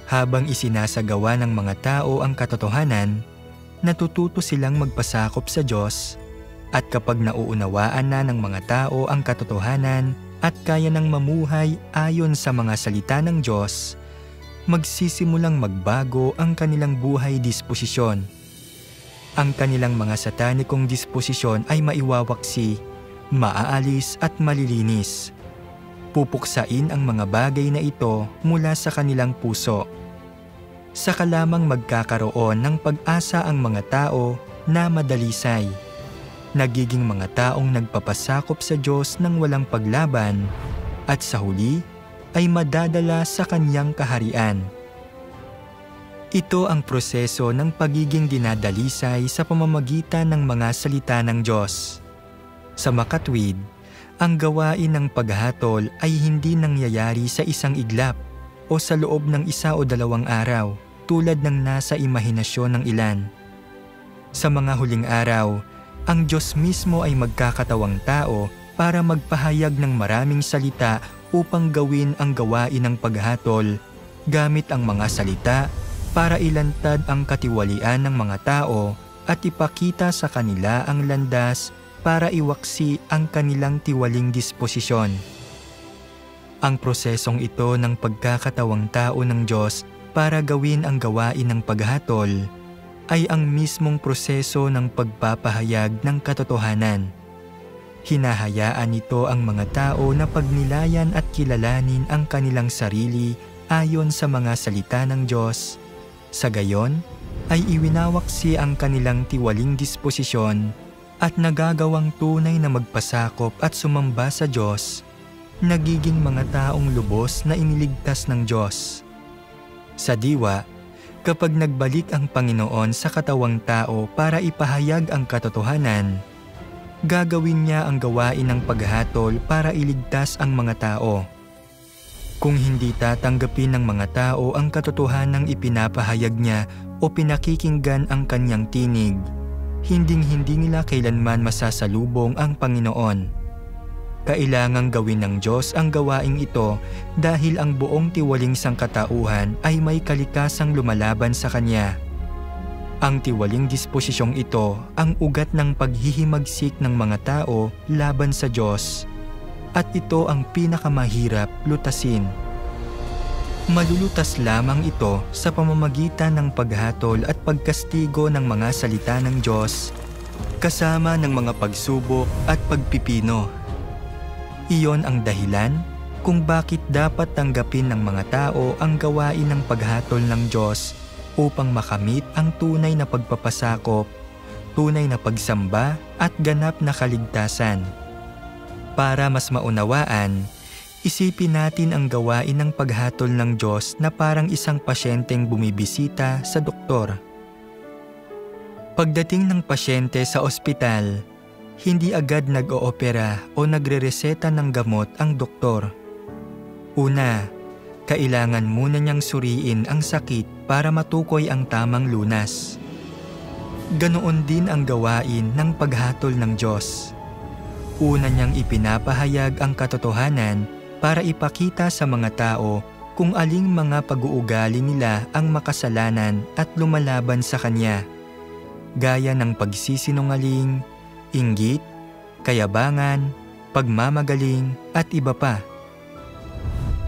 Habang isinasagawa ng mga tao ang katotohanan, natututo silang magpasakop sa Diyos, at kapag nauunawaan na ng mga tao ang katotohanan at kaya nang mamuhay ayon sa mga salita ng Diyos, magsisimulang magbago ang kanilang buhay disposisyon. Ang kanilang mga satanikong disposisyon ay maiwawaksi, maaalis at malilinis. Pupuksain ang mga bagay na ito mula sa kanilang puso. Saka lamang magkakaroon ng pag-asa ang mga tao na madalisay, nagiging mga taong nagpapasakop sa Diyos ng walang paglaban, at sa huli ay madadala sa Kanyang kaharian. Ito ang proseso ng pagiging dinadalisay sa pamamagitan ng mga salita ng Diyos. Sa makatwid, ang gawain ng paghatol ay hindi nangyayari sa isang iglap o sa loob ng 1 o 2 araw tulad ng nasa imahinasyon ng ilan. Sa mga huling araw, ang Diyos mismo ay magkakatawang tao para magpahayag ng maraming salita upang gawin ang gawain ng paghatol gamit ang mga salita para ilantad ang katiwalian ng mga tao at ipakita sa kanila ang landas para iwaksi ang kanilang tiwaling disposisyon. Ang prosesong ito ng pagkakatawang tao ng Diyos para gawin ang gawain ng paghatol ay ang mismong proseso ng pagpapahayag ng katotohanan. Hinahayaan nito ang mga tao na pagnilayan at kilalanin ang kanilang sarili ayon sa mga salita ng Diyos. Sa gayon, ay iwinawaksi ang kanilang tiwaling disposisyon at nagagawang tunay na magpasakop at sumamba sa Diyos, nagiging mga taong lubos na iniligtas ng Diyos. Sa diwa, kapag nagbalik ang Panginoon sa katawang tao para ipahayag ang katotohanan, gagawin niya ang gawain ng paghatol para iligtas ang mga tao. Kung hindi tatanggapin ng mga tao ang katotohanang ipinapahayag niya o pinakikinggan ang kanyang tinig, hinding-hindi nila kailanman masasalubong ang Panginoon. Kailangang gawin ng Diyos ang gawaing ito dahil ang buong tiwaling sangkatauhan ay may kalikasang lumalaban sa Kanya. Ang tiwaling disposisyong ito ang ugat ng paghihimagsik ng mga tao laban sa Diyos. At ito ang pinakamahirap lutasin. Malulutas lamang ito sa pamamagitan ng paghatol at pagkastigo ng mga salita ng Diyos, kasama ng mga pagsubok at pagpipino. Iyon ang dahilan kung bakit dapat tanggapin ng mga tao ang gawain ng paghatol ng Diyos upang makamit ang tunay na pagpapasakop, tunay na pagsamba at ganap na kaligtasan. Para mas maunawaan, isipin natin ang gawain ng paghatol ng Diyos na parang isang pasyenteng bumibisita sa doktor. Pagdating ng pasyente sa ospital, hindi agad nag-oopera o nagrereseta ng gamot ang doktor. Una, kailangan muna niyang suriin ang sakit para matukoy ang tamang lunas. Ganoon din ang gawain ng paghatol ng Diyos. Una niyang ipinapahayag ang katotohanan para ipakita sa mga tao kung aling mga pag-uugali nila ang makasalanan at lumalaban sa Kanya, gaya ng pagsisinungaling, inggit, kayabangan, pagmamagaling at iba pa.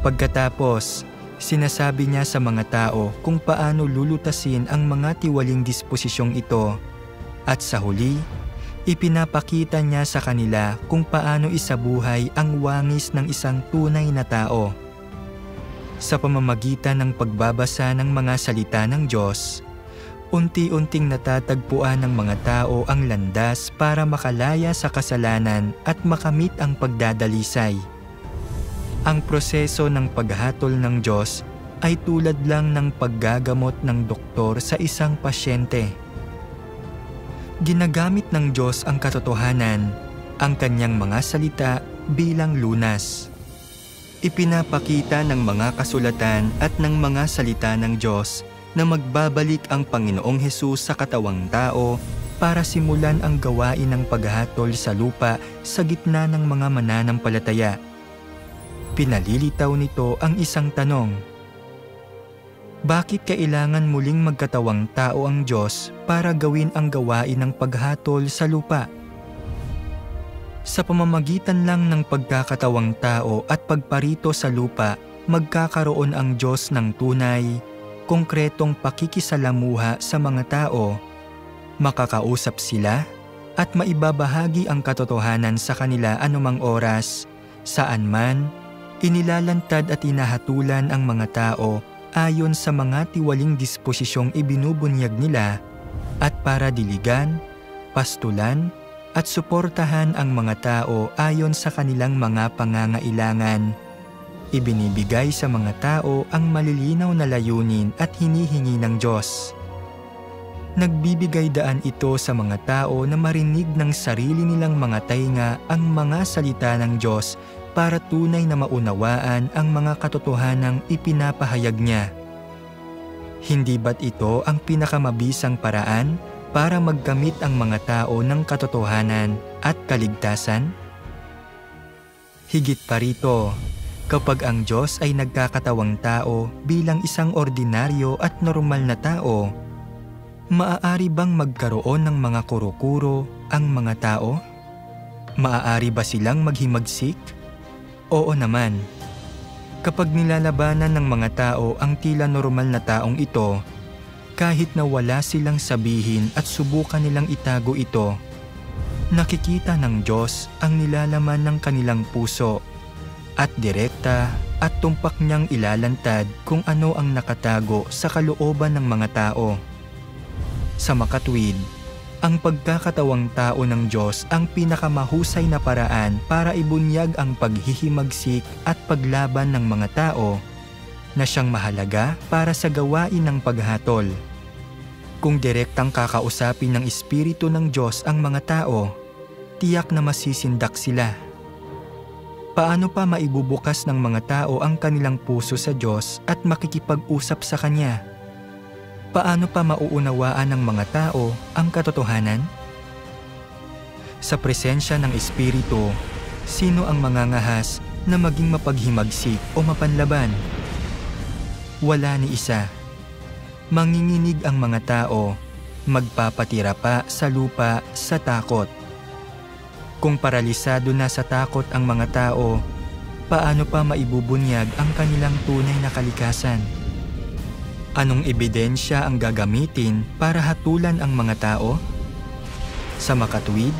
Pagkatapos, sinasabi niya sa mga tao kung paano lulutasin ang mga tiwaling disposisyong ito at sa huli, ipinapakita niya sa kanila kung paano isabuhay ang wangis ng isang tunay na tao. Sa pamamagitan ng pagbabasa ng mga salita ng Diyos, unti-unting natatagpuan ng mga tao ang landas para makalaya sa kasalanan at makamit ang pagdadalisay. Ang proseso ng paghatol ng Diyos ay tulad lang ng paggagamot ng doktor sa isang pasyente. Ginagamit ng Diyos ang katotohanan, ang Kanyang mga salita bilang lunas. Ipinapakita ng mga kasulatan at ng mga salita ng Diyos na magbabalik ang Panginoong Hesus sa katawang tao para simulan ang gawain ng paghatol sa lupa sa gitna ng mga mananampalataya. Pinalilitaw nito ang isang tanong. Bakit kailangan muling magkatawang tao ang Diyos para gawin ang gawain ng paghatol sa lupa? Sa pamamagitan lang ng pagkakatawang tao at pagparito sa lupa, magkakaroon ang Diyos ng tunay, konkretong pakikisalamuha sa mga tao, makakausap sila at maibabahagi ang katotohanan sa kanila anumang oras, saan man, inilalantad at inahatulan ang mga tao ayon sa mga tiwaling disposisyong ibinubunyag nila at para diligan, pastulan, at suportahan ang mga tao ayon sa kanilang mga pangangailangan. Ibinibigay sa mga tao ang malilinaw na layunin at hinihingi ng Diyos. Nagbibigay daan ito sa mga tao na marinig ng sarili nilang mga tainga ang mga salita ng Diyos para tunay na maunawaan ang mga katotohanang ipinapahayag niya. Hindi ba't ito ang pinakamabisang paraan para magkamit ang mga tao ng katotohanan at kaligtasan? Higit pa rito, kapag ang Diyos ay nagkakatawang tao bilang isang ordinaryo at normal na tao, maaari bang magkaroon ng mga kuro-kuro ang mga tao? Maaari ba silang maghimagsik? Oo naman. Kapag nilalabanan ng mga tao ang tila normal na taong ito, kahit na wala silang sabihin at subukan nilang itago ito, nakikita ng Diyos ang nilalaman ng kanilang puso at direkta at tumpak niyang ilalantad kung ano ang nakatago sa kalooban ng mga tao. Sa makatwid, ang pagkakatawang tao ng Diyos ang pinakamahusay na paraan para ibunyag ang paghihimagsik at paglaban ng mga tao na siyang mahalaga para sa gawain ng paghatol. Kung direktang kakausapin ng Espiritu ng Diyos ang mga tao, tiyak na masisindak sila. Paano pa maibubukas ng mga tao ang kanilang puso sa Diyos at makikipag-usap sa Kanya? Paano pa mauunawaan ng mga tao ang katotohanan? Sa presensya ng Espiritu, sino ang mangangahas na maging mapaghimagsik o mapanlaban? Wala ni isa. Manginginig ang mga tao, magpapatira pa sa lupa sa takot. Kung paralisado na sa takot ang mga tao, paano pa maibubunyag ang kanilang tunay na kalikasan? Anong ebidensya ang gagamitin para hatulan ang mga tao? Sa makatwid,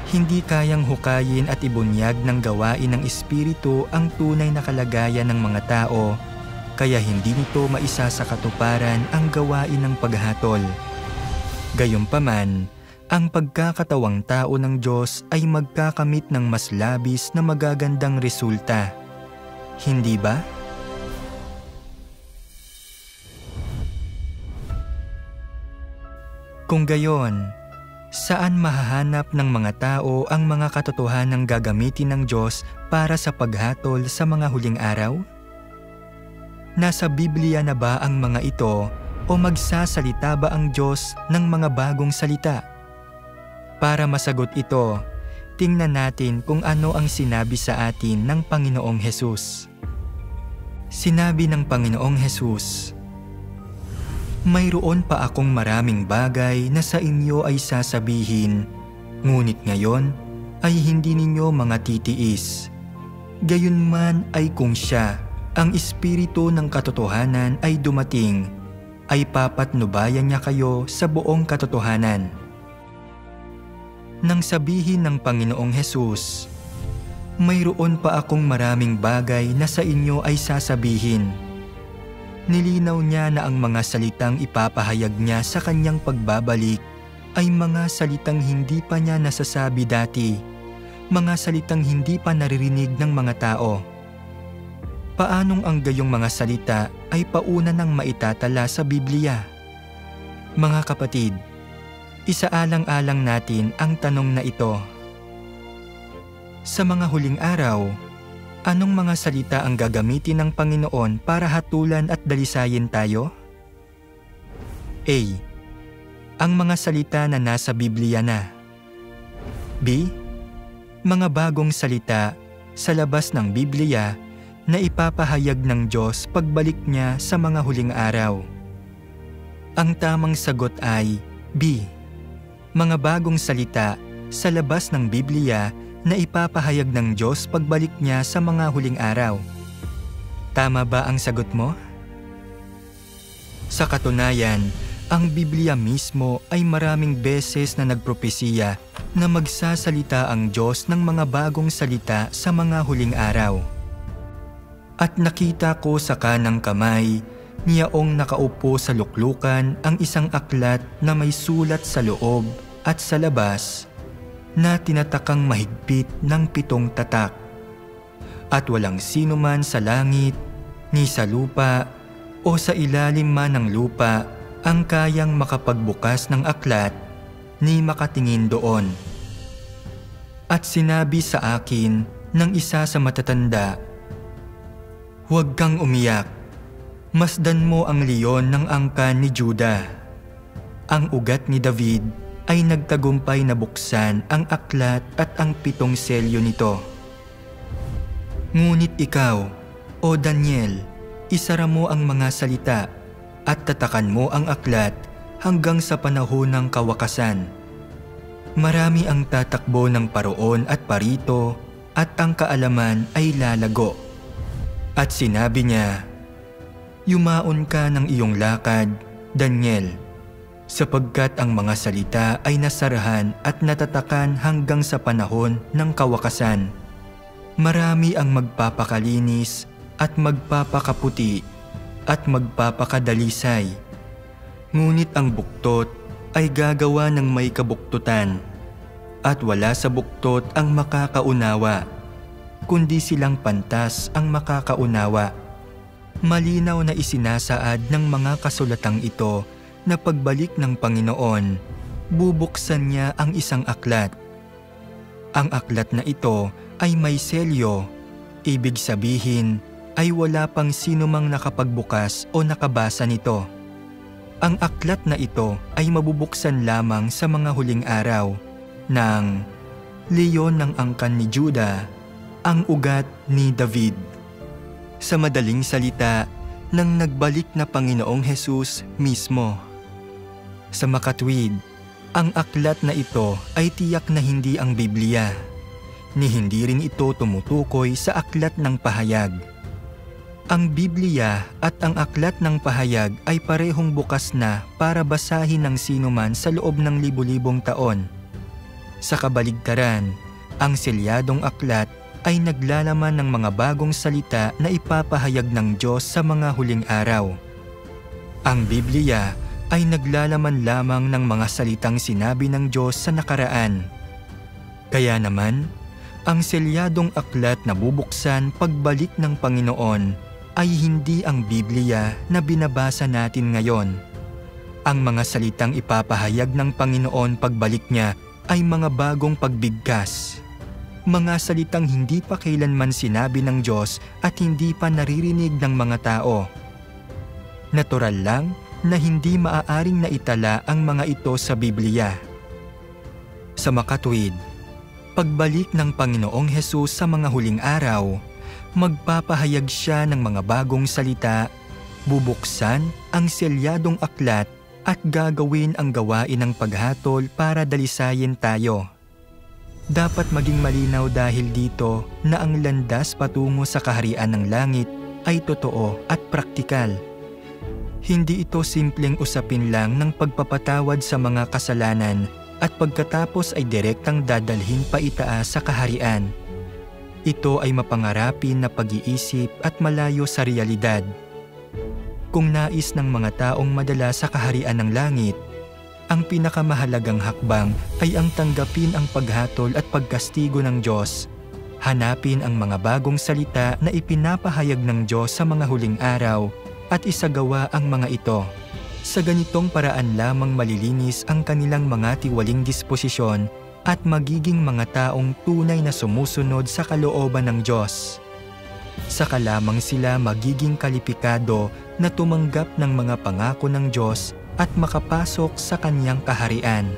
hindi kayang hukayin at ibunyag ng gawain ng Espiritu ang tunay na kalagayan ng mga tao, kaya hindi nito maisa sa katuparan ang gawain ng paghatol. Gayunpaman, ang pagkakatawang tao ng Diyos ay magkakamit ng mas labis na magagandang resulta. Hindi ba? Kung gayon, saan mahahanap ng mga tao ang mga katotohanang gagamitin ng Diyos para sa paghatol sa mga huling araw? Nasa Biblia na ba ang mga ito o magsasalita ba ang Diyos ng mga bagong salita? Para masagot ito, tingnan natin kung ano ang sinabi sa atin ng Panginoong Hesus. Sinabi ng Panginoong Hesus, "Mayroon pa akong maraming bagay na sa inyo ay sasabihin, ngunit ngayon ay hindi ninyo mga titiis. Gayunman ay kung siya, ang Espiritu ng katotohanan ay dumating, ay papatnubayan niya kayo sa buong katotohanan." Nang sabihin ng Panginoong Hesus, "Mayroon pa akong maraming bagay na sa inyo ay sasabihin," nilinaw niya na ang mga salitang ipapahayag niya sa kanyang pagbabalik ay mga salitang hindi pa niya nasasabi dati, mga salitang hindi pa naririnig ng mga tao. Paanong ang gayong mga salita ay pauna ng maitatala sa Biblia? Mga kapatid, isaalang-alang natin ang tanong na ito. Sa mga huling araw, anong mga salita ang gagamitin ng Panginoon para hatulan at dalisayin tayo? A. Ang mga salita na nasa Biblia na. B. Mga bagong salita sa labas ng Biblia na ipapahayag ng Diyos pagbalik niya sa mga huling araw. Ang tamang sagot ay B. Mga bagong salita sa labas ng Biblia na ipapahayag ng Diyos pagbalik niya sa mga huling araw. Tama ba ang sagot mo? Sa katunayan, ang Biblia mismo ay maraming beses na nagpropesiya na magsasalita ang Diyos ng mga bagong salita sa mga huling araw. At nakita ko sa kanang kamay, niyaong nakaupo sa luklukan ang isang aklat na may sulat sa loob at sa labas, na tinatakang mahigpit ng 7 tatak. At walang sino man sa langit, ni sa lupa, o sa ilalim man ng lupa ang kayang makapagbukas ng aklat ni makatingin doon. At sinabi sa akin ng isa sa matatanda, "Huwag kang umiyak. Masdan mo ang leon ng angkan ni Juda. Ang ugat ni David ay nagtagumpay na buksan ang aklat at ang 7 selyo nito. Ngunit ikaw, o Daniel, isara mo ang mga salita at tatakan mo ang aklat hanggang sa panahon ng kawakasan. Marami ang tatakbo ng paroon at parito at ang kaalaman ay lalago." At sinabi niya, "Yumaon ka ng iyong lakad, Daniel, sapagkat ang mga salita ay nasarahan at natatakan hanggang sa panahon ng kawakasan. Marami ang magpapakalinis at magpapakaputi at magpapakadalisay. Ngunit ang buktot ay gagawa ng may kabuktutan, at wala sa buktot ang makakaunawa, kundi silang pantas ang makakaunawa. Malinaw na isinasaad ng mga kasulatang ito na pagbalik ng Panginoon, bubuksan niya ang isang aklat. Ang aklat na ito ay may selyo, ibig sabihin ay wala pang sinumang nakapagbukas o nakabasa nito. Ang aklat na ito ay mabubuksan lamang sa mga huling araw ng leon ng angkan ni Juda, ang ugat ni David." Sa madaling salita, ng nagbalik na Panginoong Hesus mismo. Sa makatwid, ang aklat na ito ay tiyak na hindi ang Biblia, ni hindi rin ito tumutukoy sa aklat ng pahayag. Ang Biblia at ang aklat ng pahayag ay parehong bukas na para basahin ng sinuman sa loob ng libu-libong taon. Sa kabaligtaran, ang selyadong aklat ay naglalaman ng mga bagong salita na ipapahayag ng Diyos sa mga huling araw. Ang Biblia ay naglalaman lamang ng mga salitang sinabi ng Diyos sa nakaraan. Kaya naman, ang selyadong aklat na bubuksan pagbalik ng Panginoon ay hindi ang Biblia na binabasa natin ngayon. Ang mga salitang ipapahayag ng Panginoon pagbalik niya ay mga bagong pagbigkas. Mga salitang hindi pa kailanman sinabi ng Diyos at hindi pa naririnig ng mga tao. Natural lang na hindi maaaring naitala ang mga ito sa Biblia. Sa makatwid, pagbalik ng Panginoong Hesus sa mga huling araw, magpapahayag siya ng mga bagong salita, bubuksan ang selyadong aklat at gagawin ang gawain ng paghatol para dalisayin tayo. Dapat maging malinaw dahil dito na ang landas patungo sa kaharian ng langit ay totoo at praktikal. Hindi ito simpleng usapin lang ng pagpapatawad sa mga kasalanan at pagkatapos ay direktang dadalhin pa itaas sa kaharian. Ito ay mapangarapin na pag-iisip at malayo sa realidad. Kung nais ng mga taong madala sa kaharian ng langit, ang pinakamahalagang hakbang ay ang tanggapin ang paghatol at pagkastigo ng Diyos. Hanapin ang mga bagong salita na ipinapahayag ng Diyos sa mga huling araw at isagawa ang mga ito. Sa ganitong paraan lamang malilinis ang kanilang mga tiwaling disposisyon at magiging mga taong tunay na sumusunod sa kalooban ng Diyos. Saka lamang sila magiging kalipikado na tumanggap ng mga pangako ng Diyos at makapasok sa kanyang kaharian.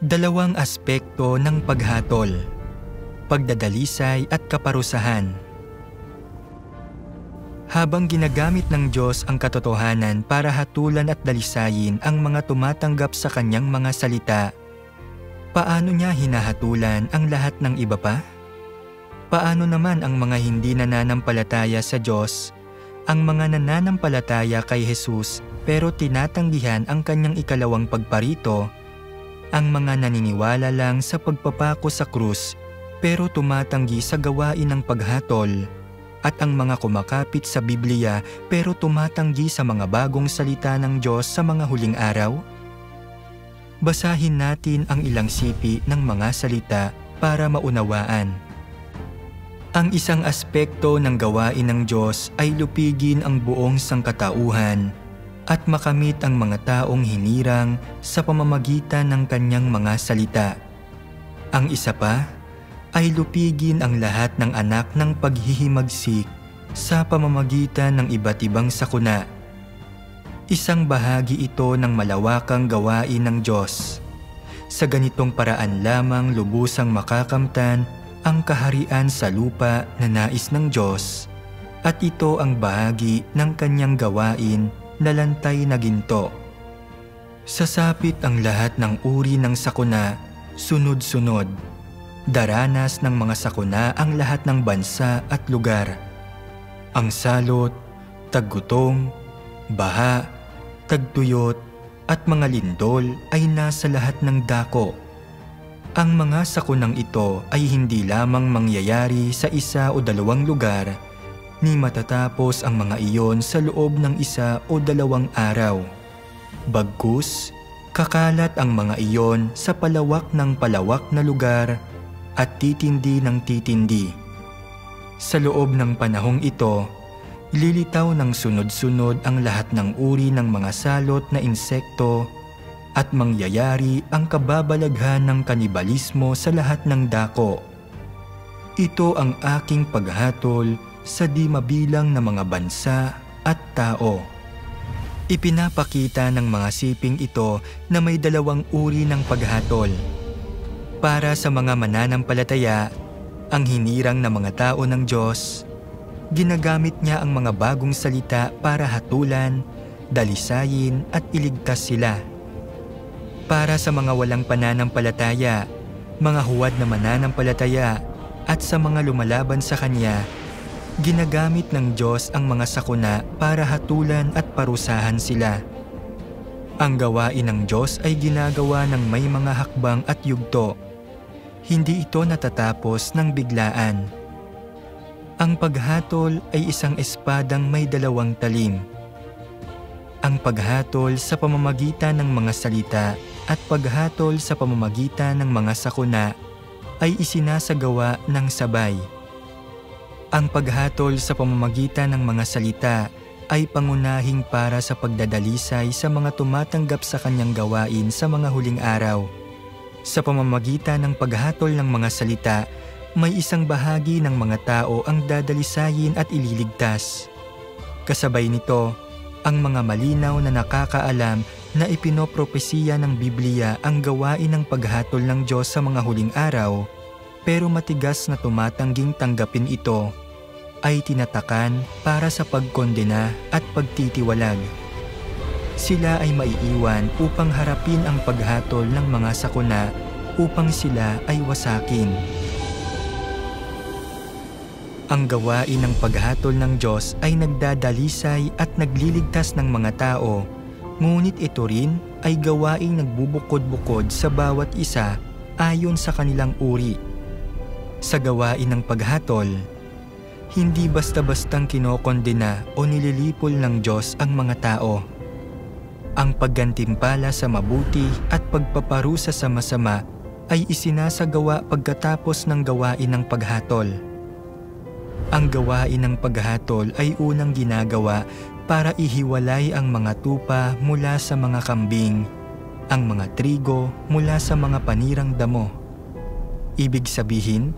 Dalawang aspekto ng paghatol: pagdadalisay at kaparusahan. Habang ginagamit ng Diyos ang katotohanan para hatulan at dalisayin ang mga tumatanggap sa kanyang mga salita, paano niya hinahatulan ang lahat ng iba pa? Paano naman ang mga hindi nananampalataya sa Diyos, ang mga nananampalataya kay Jesus pero tinatanggihan ang kanyang ikalawang pagparito, ang mga naniniwala lang sa pagpapako sa krus pero tumatanggi sa gawain ng paghatol, at ang mga kumakapit sa Biblia pero tumatanggi sa mga bagong salita ng Diyos sa mga huling araw? Basahin natin ang ilang sipi ng mga salita para maunawaan. Ang isang aspekto ng gawain ng Diyos ay lupigin ang buong sangkatauhan at makamit ang mga taong hinirang sa pamamagitan ng kanyang mga salita. Ang isa pa ay lupigin ang lahat ng anak ng paghihimagsik sa pamamagitan ng iba't ibang sakuna. Isang bahagi ito ng malawakang gawain ng Diyos. Sa ganitong paraan lamang lubusang makakamtan ang kaharian sa lupa na nais ng Diyos, at ito ang bahagi ng kanyang gawain na lantay na ginto. Sasapit ang lahat ng uri ng sakuna, sunod-sunod. Daranas ng mga sakuna ang lahat ng bansa at lugar. Ang salot, taggutong, baha, tagtuyot at mga lindol ay nasa lahat ng dako. Ang mga sakunang ito ay hindi lamang mangyayari sa isa o dalawang lugar, ni matatapos ang mga iyon sa loob ng isa o dalawang araw. Bagkus, kakalat ang mga iyon sa palawak na lugar at titindi ng titindi. Sa loob ng panahong ito, lilitaw ng sunod-sunod ang lahat ng uri ng mga salot na insekto at mangyayari ang kababalaghan ng kanibalismo sa lahat ng dako. Ito ang aking paghatol sa di mabilang na mga bansa at tao. Ipinapakita ng mga siping ito na may dalawang uri ng paghatol. Para sa mga mananampalataya, ang hinirang na mga tao ng Diyos, ginagamit niya ang mga bagong salita para hatulan, dalisayin at iligtas sila. Para sa mga walang pananampalataya, mga huwad na mananampalataya at sa mga lumalaban sa Kanya, ginagamit ng Diyos ang mga sakuna para hatulan at parusahan sila. Ang gawain ng Diyos ay ginagawa ng may mga hakbang at yugto. Hindi ito natatapos ng biglaan. Ang paghatol ay isang espadang may dalawang talim. Ang paghatol sa pamamagitan ng mga salita at paghatol sa pamamagitan ng mga sakuna ay isinasagawa ng sabay. Ang paghatol sa pamamagitan ng mga salita ay pangunahing para sa pagdadalisay sa mga tumatanggap sa kanyang gawain sa mga huling araw. Sa pamamagitan ng paghatol ng mga salita, may isang bahagi ng mga tao ang dadalisayin at ililigtas. Kasabay nito, ang mga malinaw na nakakaalam na ipinopropesiya ng Biblia ang gawain ng paghatol ng Diyos sa mga huling araw, pero matigas na tumatangging tanggapin ito, ay tinatakan para sa pagkondena at pagtitiwalag. Sila ay maiiwan upang harapin ang paghatol ng mga sakuna upang sila ay wasakin. Ang gawain ng paghatol ng Diyos ay nagdadalisay at nagliligtas ng mga tao, ngunit ito rin ay gawaing nagbubukod-bukod sa bawat isa ayon sa kanilang uri. Sa gawain ng paghatol, hindi basta-bastang kinokondena o nililipol ng Diyos ang mga tao. Ang paggantimpala sa mabuti at pagpaparusa sa masama ay isinasagawa pagkatapos ng gawain ng paghatol. Ang gawain ng paghatol ay unang ginagawa para ihiwalay ang mga tupa mula sa mga kambing, ang mga trigo mula sa mga panirang damo. Ibig sabihin,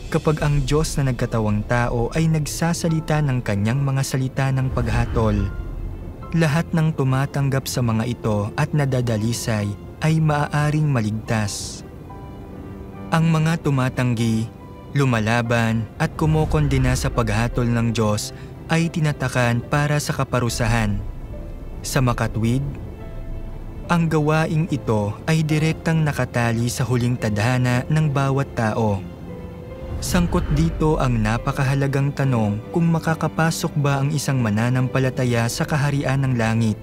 kapag ang Diyos na nagkatawang tao ay nagsasalita ng kanyang mga salita ng paghatol, lahat ng tumatanggap sa mga ito at nadadalisay ay maaaring maligtas. Ang mga tumatanggi, lumalaban at kumokondena sa paghatol ng Diyos ay tinatakan para sa kaparusahan. Sa makatwid, ang gawaing ito ay direktang nakatali sa huling tadhana ng bawat tao. Sangkot dito ang napakahalagang tanong kung makakapasok ba ang isang mananampalataya sa kaharian ng langit.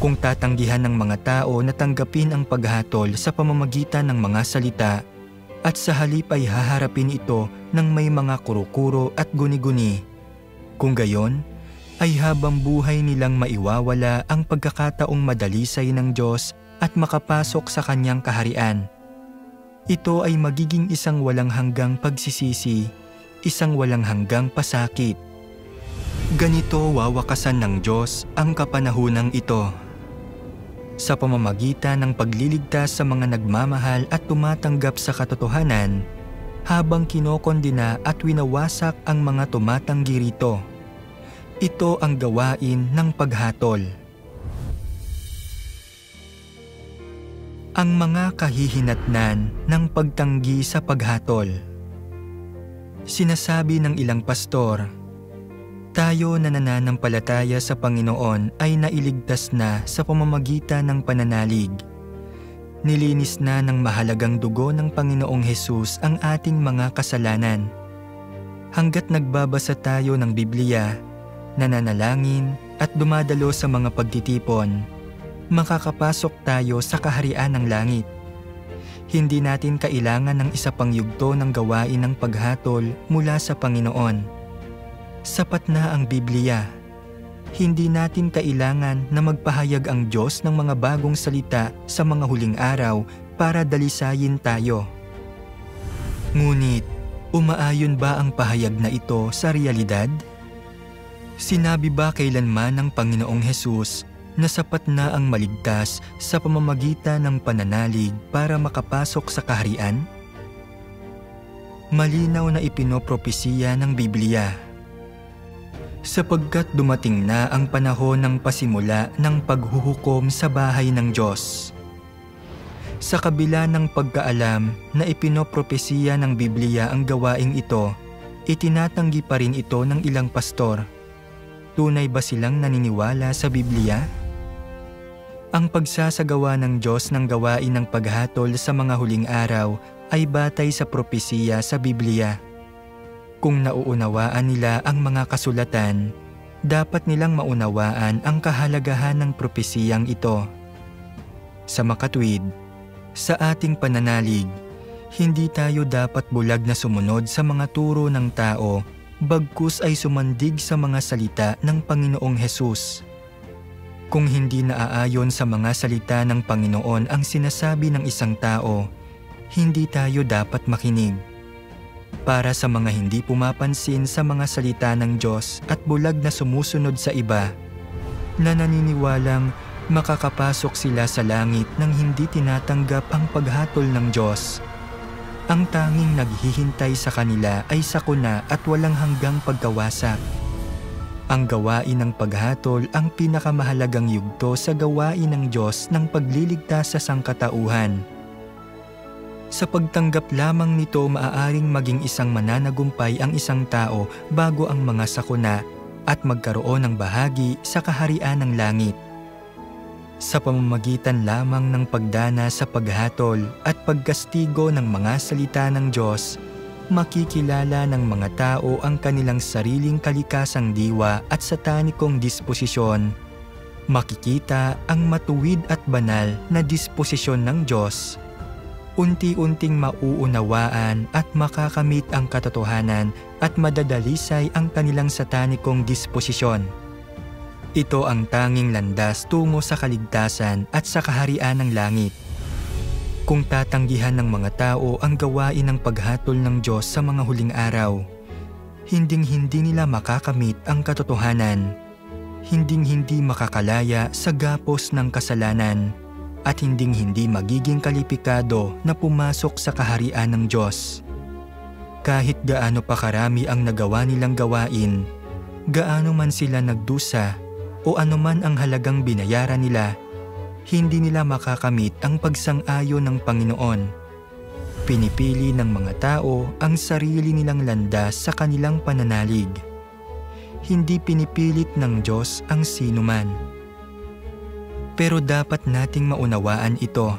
Kung tatanggihan ng mga tao na tanggapin ang paghatol sa pamamagitan ng mga salita, at sa halip ay haharapin ito ng may mga kuro-kuro at guni-guni, Kung gayon, ay habang buhay nilang maiwawala ang pagkakataong madalisay ng Diyos at makapasok sa Kanyang kaharian. Ito ay magiging isang walang hanggang pagsisisi, isang walang hanggang pasakit. Ganito wawakasan ng Diyos ang kapanahunang ito. Sa pamamagitan ng pagliligtas sa mga nagmamahal at tumatanggap sa katotohanan, habang kinokondena at winawasak ang mga tumatanggi rito. Ito ang gawain ng paghatol. Ang mga kahihinatnan ng pagtanggi sa paghatol. Sinasabi ng ilang pastor, tayo na nananampalataya sa Panginoon ay nailigtas na sa pamamagitan ng pananalig. Nilinis na ng mahalagang dugo ng Panginoong Hesus ang ating mga kasalanan. Hanggat nagbabasa tayo ng Biblia, nananalangin at dumadalo sa mga pagtitipon, makakapasok tayo sa kaharian ng langit. Hindi natin kailangan ng isa pang yugto ng gawain ng paghatol mula sa Panginoon. Sapat na ang Biblia. Hindi natin kailangan na magpahayag ang Diyos ng mga bagong salita sa mga huling araw para dalisayin tayo. Ngunit, umaayon ba ang pahayag na ito sa realidad? Sinabi ba kailanman ng Panginoong Hesus na sapat na ang maligtas sa pamamagitan ng pananalig para makapasok sa kaharian? Malinaw na ipinopropesiya ng Biblia. Sapagkat dumating na ang panahon ng pasimula ng paghuhukom sa bahay ng Diyos. Sa kabila ng pagkaalam na ipinopropesiya ng Biblia ang gawaing ito, itinatanggi pa rin ito ng ilang pastor. Tunay ba silang naniniwala sa Biblia? Ang pagsasagawa ng Diyos ng gawain ng paghatol sa mga huling araw ay batay sa propesiya sa Biblia. Kung nauunawaan nila ang mga kasulatan, dapat nilang maunawaan ang kahalagahan ng propesiyang ito. Sa makatwid, sa ating pananalig, hindi tayo dapat bulag na sumunod sa mga turo ng tao, bagkus ay sumandig sa mga salita ng Panginoong Hesus. Kung hindi naaayon sa mga salita ng Panginoon ang sinasabi ng isang tao, hindi tayo dapat makinig. Para sa mga hindi pumapansin sa mga salita ng Diyos at bulag na sumusunod sa iba, na naniniwalang makakapasok sila sa langit nang hindi tinatanggap ang paghatol ng Diyos. Ang tanging naghihintay sa kanila ay sakuna at walang hanggang pagkawasak. Ang gawain ng paghatol ang pinakamahalagang yugto sa gawain ng Diyos ng pagliligtas sa sangkatauhan. Sa pagtanggap lamang nito maaaring maging isang mananagumpay ang isang tao bago ang mga sakuna at magkaroon ng bahagi sa kaharian ng langit. Sa pamamagitan lamang ng pagdana sa paghatol at pagkastigo ng mga salita ng Diyos, makikilala ng mga tao ang kanilang sariling kalikasang diwa at satanikong disposisyon. Makikita ang matuwid at banal na disposisyon ng Diyos. Unti-unting mauunawaan at makakamit ang katotohanan at madadalisay ang kanilang satanikong disposisyon. Ito ang tanging landas tungo sa kaligtasan at sa kaharian ng langit. Kung tatanggihan ng mga tao ang gawain ng paghatol ng Diyos sa mga huling araw, hinding-hindi nila makakamit ang katotohanan, hinding-hindi makakalaya sa gapos ng kasalanan, at hinding-hindi magiging kalipikado na pumasok sa kaharian ng Diyos. Kahit gaano pa karami ang nagawa nilang gawain, gaano man sila nagdusa o anuman ang halagang binayaran nila, hindi nila makakamit ang pagsang-ayon ng Panginoon. Pinipili ng mga tao ang sarili nilang landas sa kanilang pananalig. Hindi pinipilit ng Diyos ang sinuman. Pero dapat nating maunawaan ito.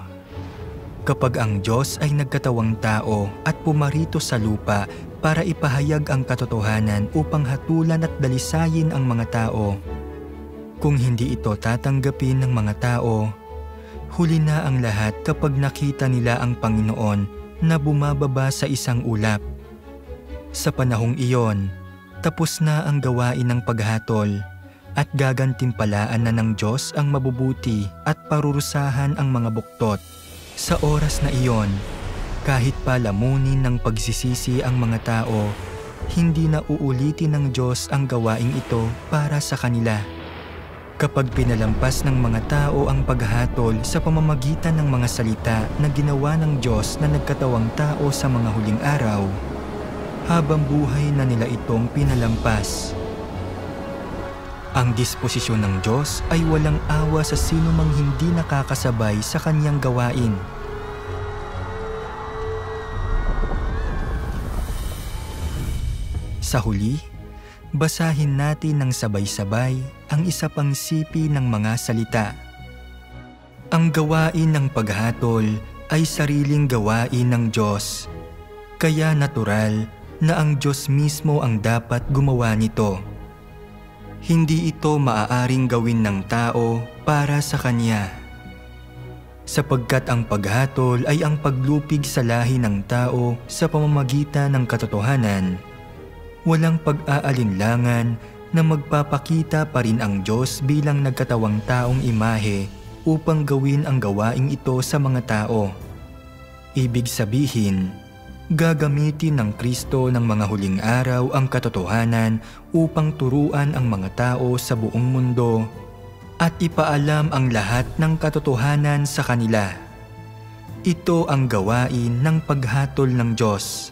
Kapag ang Diyos ay nagkatawang tao at pumarito sa lupa para ipahayag ang katotohanan upang hatulan at dalisayin ang mga tao, kung hindi ito tatanggapin ng mga tao, huli na ang lahat kapag nakita nila ang Panginoon na bumababa sa isang ulap. Sa panahong iyon, Patapos na ang gawain ng paghatol at gagantimpalaan na ng Diyos ang mabubuti at parurusahan ang mga buktot. Sa oras na iyon, kahit palamunin ng pagsisisi ang mga tao, hindi na uulitin ng Diyos ang gawaing ito para sa kanila. Kapag pinalampas ng mga tao ang paghatol sa pamamagitan ng mga salita na ginawa ng Diyos na nagkatawang tao sa mga huling araw, habang buhay na nila itong pinalampas. Ang disposisyon ng Diyos ay walang awa sa sino mang hindi nakakasabay sa kanyang gawain. Sa huli, basahin natin ng sabay-sabay ang isa pang sipi ng mga salita. Ang gawain ng paghatol ay sariling gawain ng Diyos, kaya natural na ang Diyos mismo ang dapat gumawa nito. Hindi ito maaaring gawin ng tao para sa Kanya, sapagkat ang paghatol ay ang paglupig sa lahi ng tao sa pamamagitan ng katotohanan. Walang pag-aalinlangan na magpapakita pa rin ang Diyos bilang nagkatawang taong imahe upang gawin ang gawaing ito sa mga tao. Ibig sabihin, gagamitin ng Kristo ng mga huling araw ang katotohanan upang turuan ang mga tao sa buong mundo at ipaalam ang lahat ng katotohanan sa kanila. Ito ang gawain ng paghatol ng Diyos.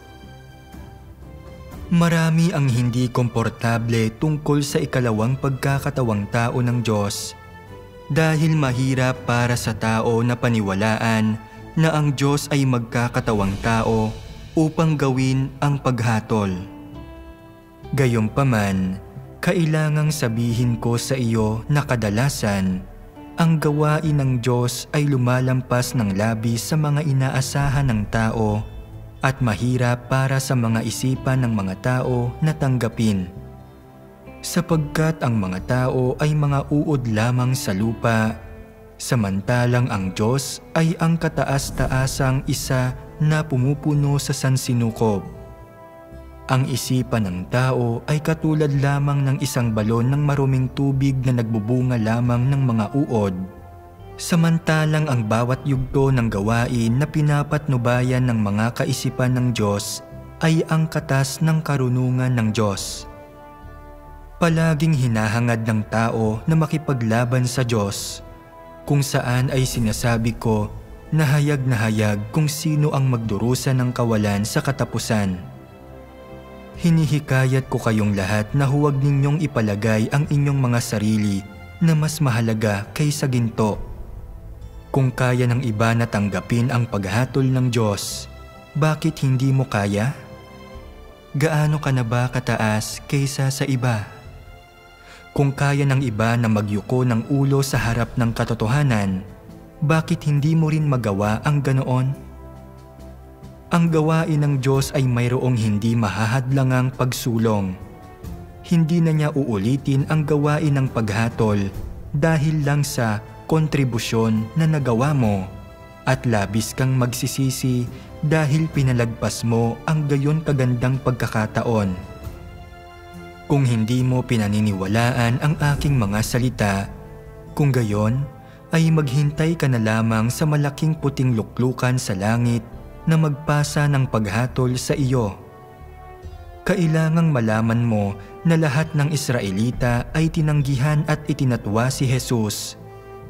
Marami ang hindi komportable tungkol sa ikalawang pagkakatawang tao ng Diyos dahil mahirap para sa tao na paniwalaan na ang Diyos ay magkakatawang tao upang gawin ang paghatol. Gayunpaman, kailangang sabihin ko sa iyo na kadalasan, ang gawain ng Diyos ay lumalampas ng labis sa mga inaasahan ng tao at mahirap para sa mga isipan ng mga tao na tanggapin. Sapagkat ang mga tao ay mga uod lamang sa lupa, samantalang ang Diyos ay ang kataas-taasang isa na pumupuno sa sansinukob. Ang isipan ng tao ay katulad lamang ng isang balon ng maruming tubig na nagbubunga lamang ng mga uod. Samantalang ang bawat yugto ng gawain na pinapatnubayan ng mga kaisipan ng Diyos ay ang katas ng karunungan ng Diyos. Palaging hinahangad ng tao na makipaglaban sa Diyos, kung saan ay sinasabi ko na hayag kung sino ang magdurusa ng kawalan sa katapusan. Hinihikayat ko kayong lahat na huwag ninyong ipalagay ang inyong mga sarili na mas mahalaga kaysa ginto. Kung kaya ng iba na tanggapin ang paghatol ng Diyos, bakit hindi mo kaya? Gaano ka na ba kataas kaysa sa iba? Kung kaya ng iba na magyuko ng ulo sa harap ng katotohanan, bakit hindi mo rin magawa ang ganoon? Ang gawain ng Diyos ay mayroong hindi mahahadlangang pagsulong. Hindi na niya uulitin ang gawain ng paghatol dahil lang sa kontribusyon na nagawa mo at labis kang magsisisi dahil pinalagpas mo ang gayon kagandang pagkakataon. Kung hindi mo pinaniniwalaan ang aking mga salita, kung gayon ay maghintay ka na lamang sa malaking puting luklukan sa langit na magpasa ng paghatol sa iyo. Kailangang malaman mo na lahat ng Israelita ay tinanggihan at itinatwa si Jesus.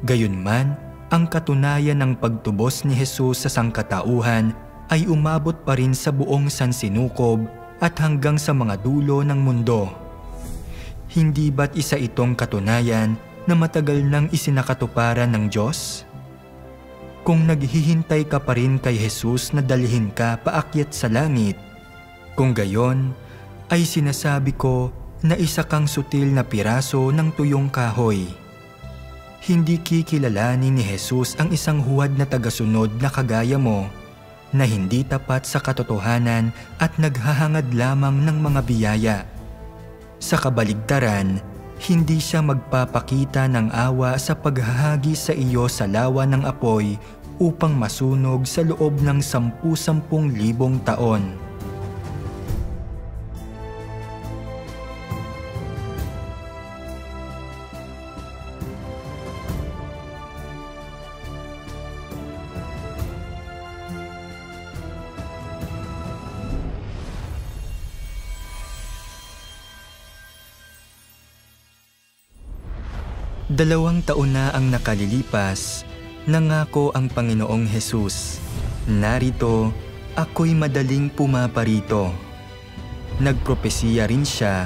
Gayunman, ang katunayan ng pagtubos ni Jesus sa sangkatauhan ay umabot pa rin sa buong sansinukob at hanggang sa mga dulo ng mundo. Hindi ba't isa itong katunayan na matagal nang isinakatuparan ng Diyos? Kung naghihintay ka pa rin kay Jesus na dalhin ka paakyat sa langit, kung gayon, ay sinasabi ko na isa kang sutil na piraso ng tuyong kahoy. Hindi kikilalanin ni Jesus ang isang huwad na tagasunod na kagaya mo, na hindi tapat sa katotohanan at naghahangad lamang ng mga biyaya. Sa kabaligtaran, hindi siya magpapakita ng awa sa paghahagi sa iyo sa lawa ng apoy upang masunog sa loob ng 10,000 taon. 2 taon na ang nakalilipas, nangako ang Panginoong Hesus, "Narito, ako'y madaling pumaparito." Nagpropesiya rin siya,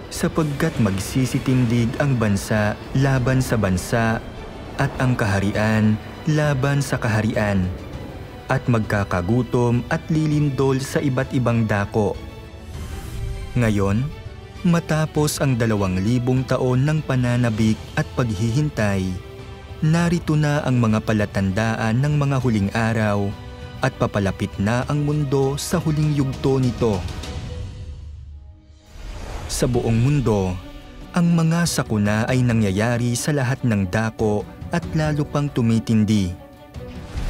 sapagkat magsisitindig ang bansa laban sa bansa at ang kaharian laban sa kaharian, at magkakagutom at lilindol sa iba't ibang dako. Ngayon, matapos ang 2,000 taon ng pananabik at paghihintay, narito na ang mga palatandaan ng mga huling araw at papalapit na ang mundo sa huling yugto nito. Sa buong mundo, ang mga sakuna ay nangyayari sa lahat ng dako at lalo pang tumitindi.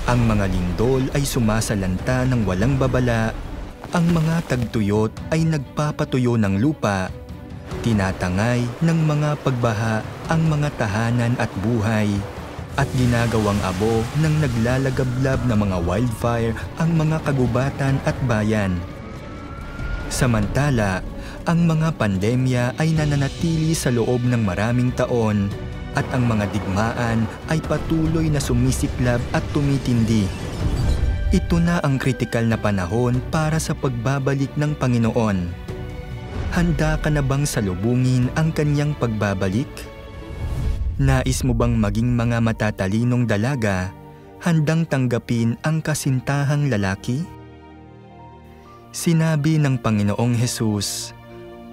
Ang mga lindol ay sumasalanta ng walang babala, ang mga tagtuyot ay nagpapatuyo ng lupa, tinatangay ng mga pagbaha ang mga tahanan at buhay, at ginagawang abo ng naglalagablab na mga wildfire ang mga kagubatan at bayan. Samantala, ang mga pandemya ay nananatili sa loob ng maraming taon at ang mga digmaan ay patuloy na sumisiklab at tumitindi. Ito na ang kritikal na panahon para sa pagbabalik ng Panginoon. Handa ka na bang salubungin ang kanyang pagbabalik? Nais mo bang maging mga matatalinong dalaga, handang tanggapin ang kasintahang lalaki? Sinabi ng Panginoong Hesus,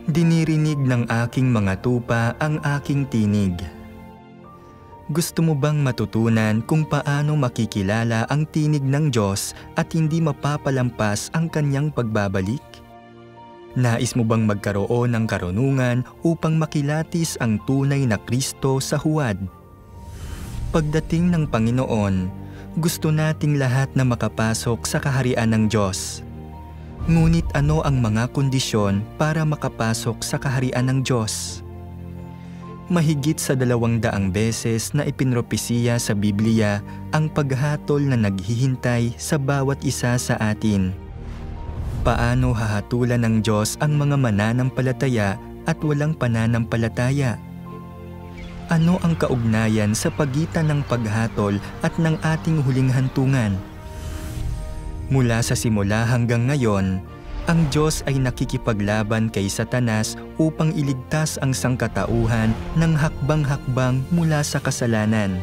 "Dinirinig ng aking mga tupa ang aking tinig." Gusto mo bang matutunan kung paano makikilala ang tinig ng Diyos at hindi mapapalampas ang kanyang pagbabalik? Nais mo bang magkaroon ng karunungan upang makilatis ang tunay na Kristo sa huwad? Pagdating ng Panginoon, gusto nating lahat na makapasok sa kaharian ng Diyos. Ngunit ano ang mga kondisyon para makapasok sa kaharian ng Diyos? Mahigit sa 200 beses na ipinropesiya sa Biblia ang paghatol na naghihintay sa bawat isa sa atin. Paano hahatulan ng Diyos ang mga mananampalataya at walang pananampalataya? Ano ang kaugnayan sa pagitan ng paghatol at ng ating huling hantungan? Mula sa simula hanggang ngayon, ang Diyos ay nakikipaglaban kay Satanas upang iligtas ang sangkatauhan ng hakbang-hakbang mula sa kasalanan.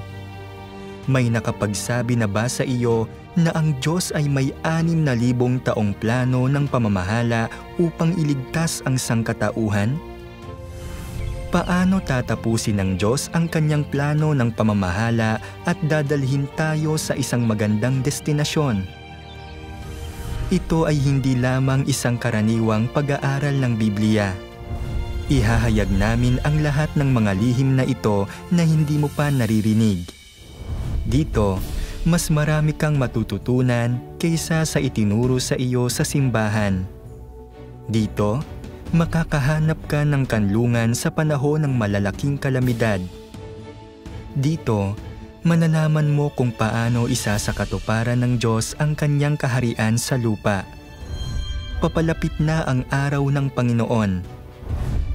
May nakapagsabi na ba sa iyo na ang Diyos ay may 6,000 taong plano ng pamamahala upang iligtas ang sangkatauhan? Paano tatapusin ng Diyos ang kanyang plano ng pamamahala at dadalhin tayo sa isang magandang destinasyon? Ito ay hindi lamang isang karaniwang pag-aaral ng Biblia. Ihahayag namin ang lahat ng mga lihim na ito na hindi mo pa naririnig. Dito, mas marami kang matututunan kaysa sa itinuro sa iyo sa simbahan. Dito, makakahanap ka ng kanlungan sa panahon ng malalaking kalamidad. Dito, malalaman mo kung paano isasakatuparan ng Diyos ang kanyang kaharian sa lupa. Papalapit na ang araw ng Panginoon.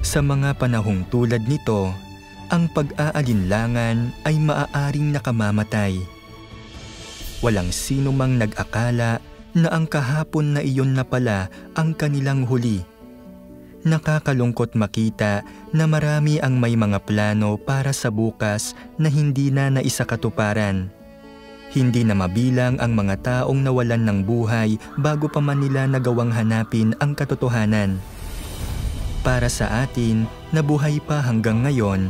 Sa mga panahong tulad nito, ang pag-aalinlangan ay maaaring nakamamatay. Walang sino mang nag-akala na ang kahapon na iyon na pala ang kanilang huli. Nakakalungkot makita na marami ang may mga plano para sa bukas na hindi na naisakatuparan. Hindi na mabilang ang mga taong nawalan ng buhay bago pa man nila nagawang hanapin ang katotohanan. Para sa atin na buhay pa hanggang ngayon,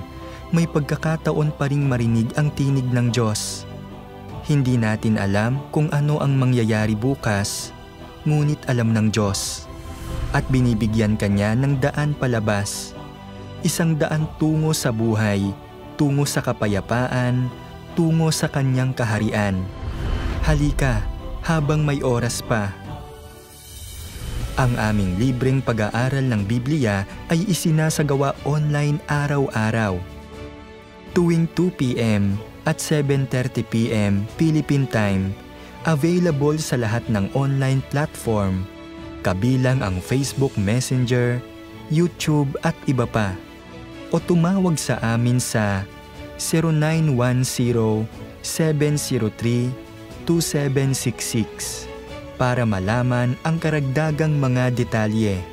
may pagkakataon pa ring marinig ang tinig ng Diyos. Hindi natin alam kung ano ang mangyayari bukas, ngunit alam ng Diyos. At binibigyan kanya ng daan palabas. Isang daan tungo sa buhay, tungo sa kapayapaan, tungo sa kanyang kaharian. Halika, habang may oras pa. Ang aming libreng pag-aaral ng Biblia ay isinasagawa online araw-araw. Tuwing 2 p.m. at 7:30 p.m. Philippine Time, available sa lahat ng online platform, kabilang ang Facebook Messenger, YouTube at iba pa. o tumawag sa amin sa 0910-703-2766 para malaman ang karagdagang mga detalye.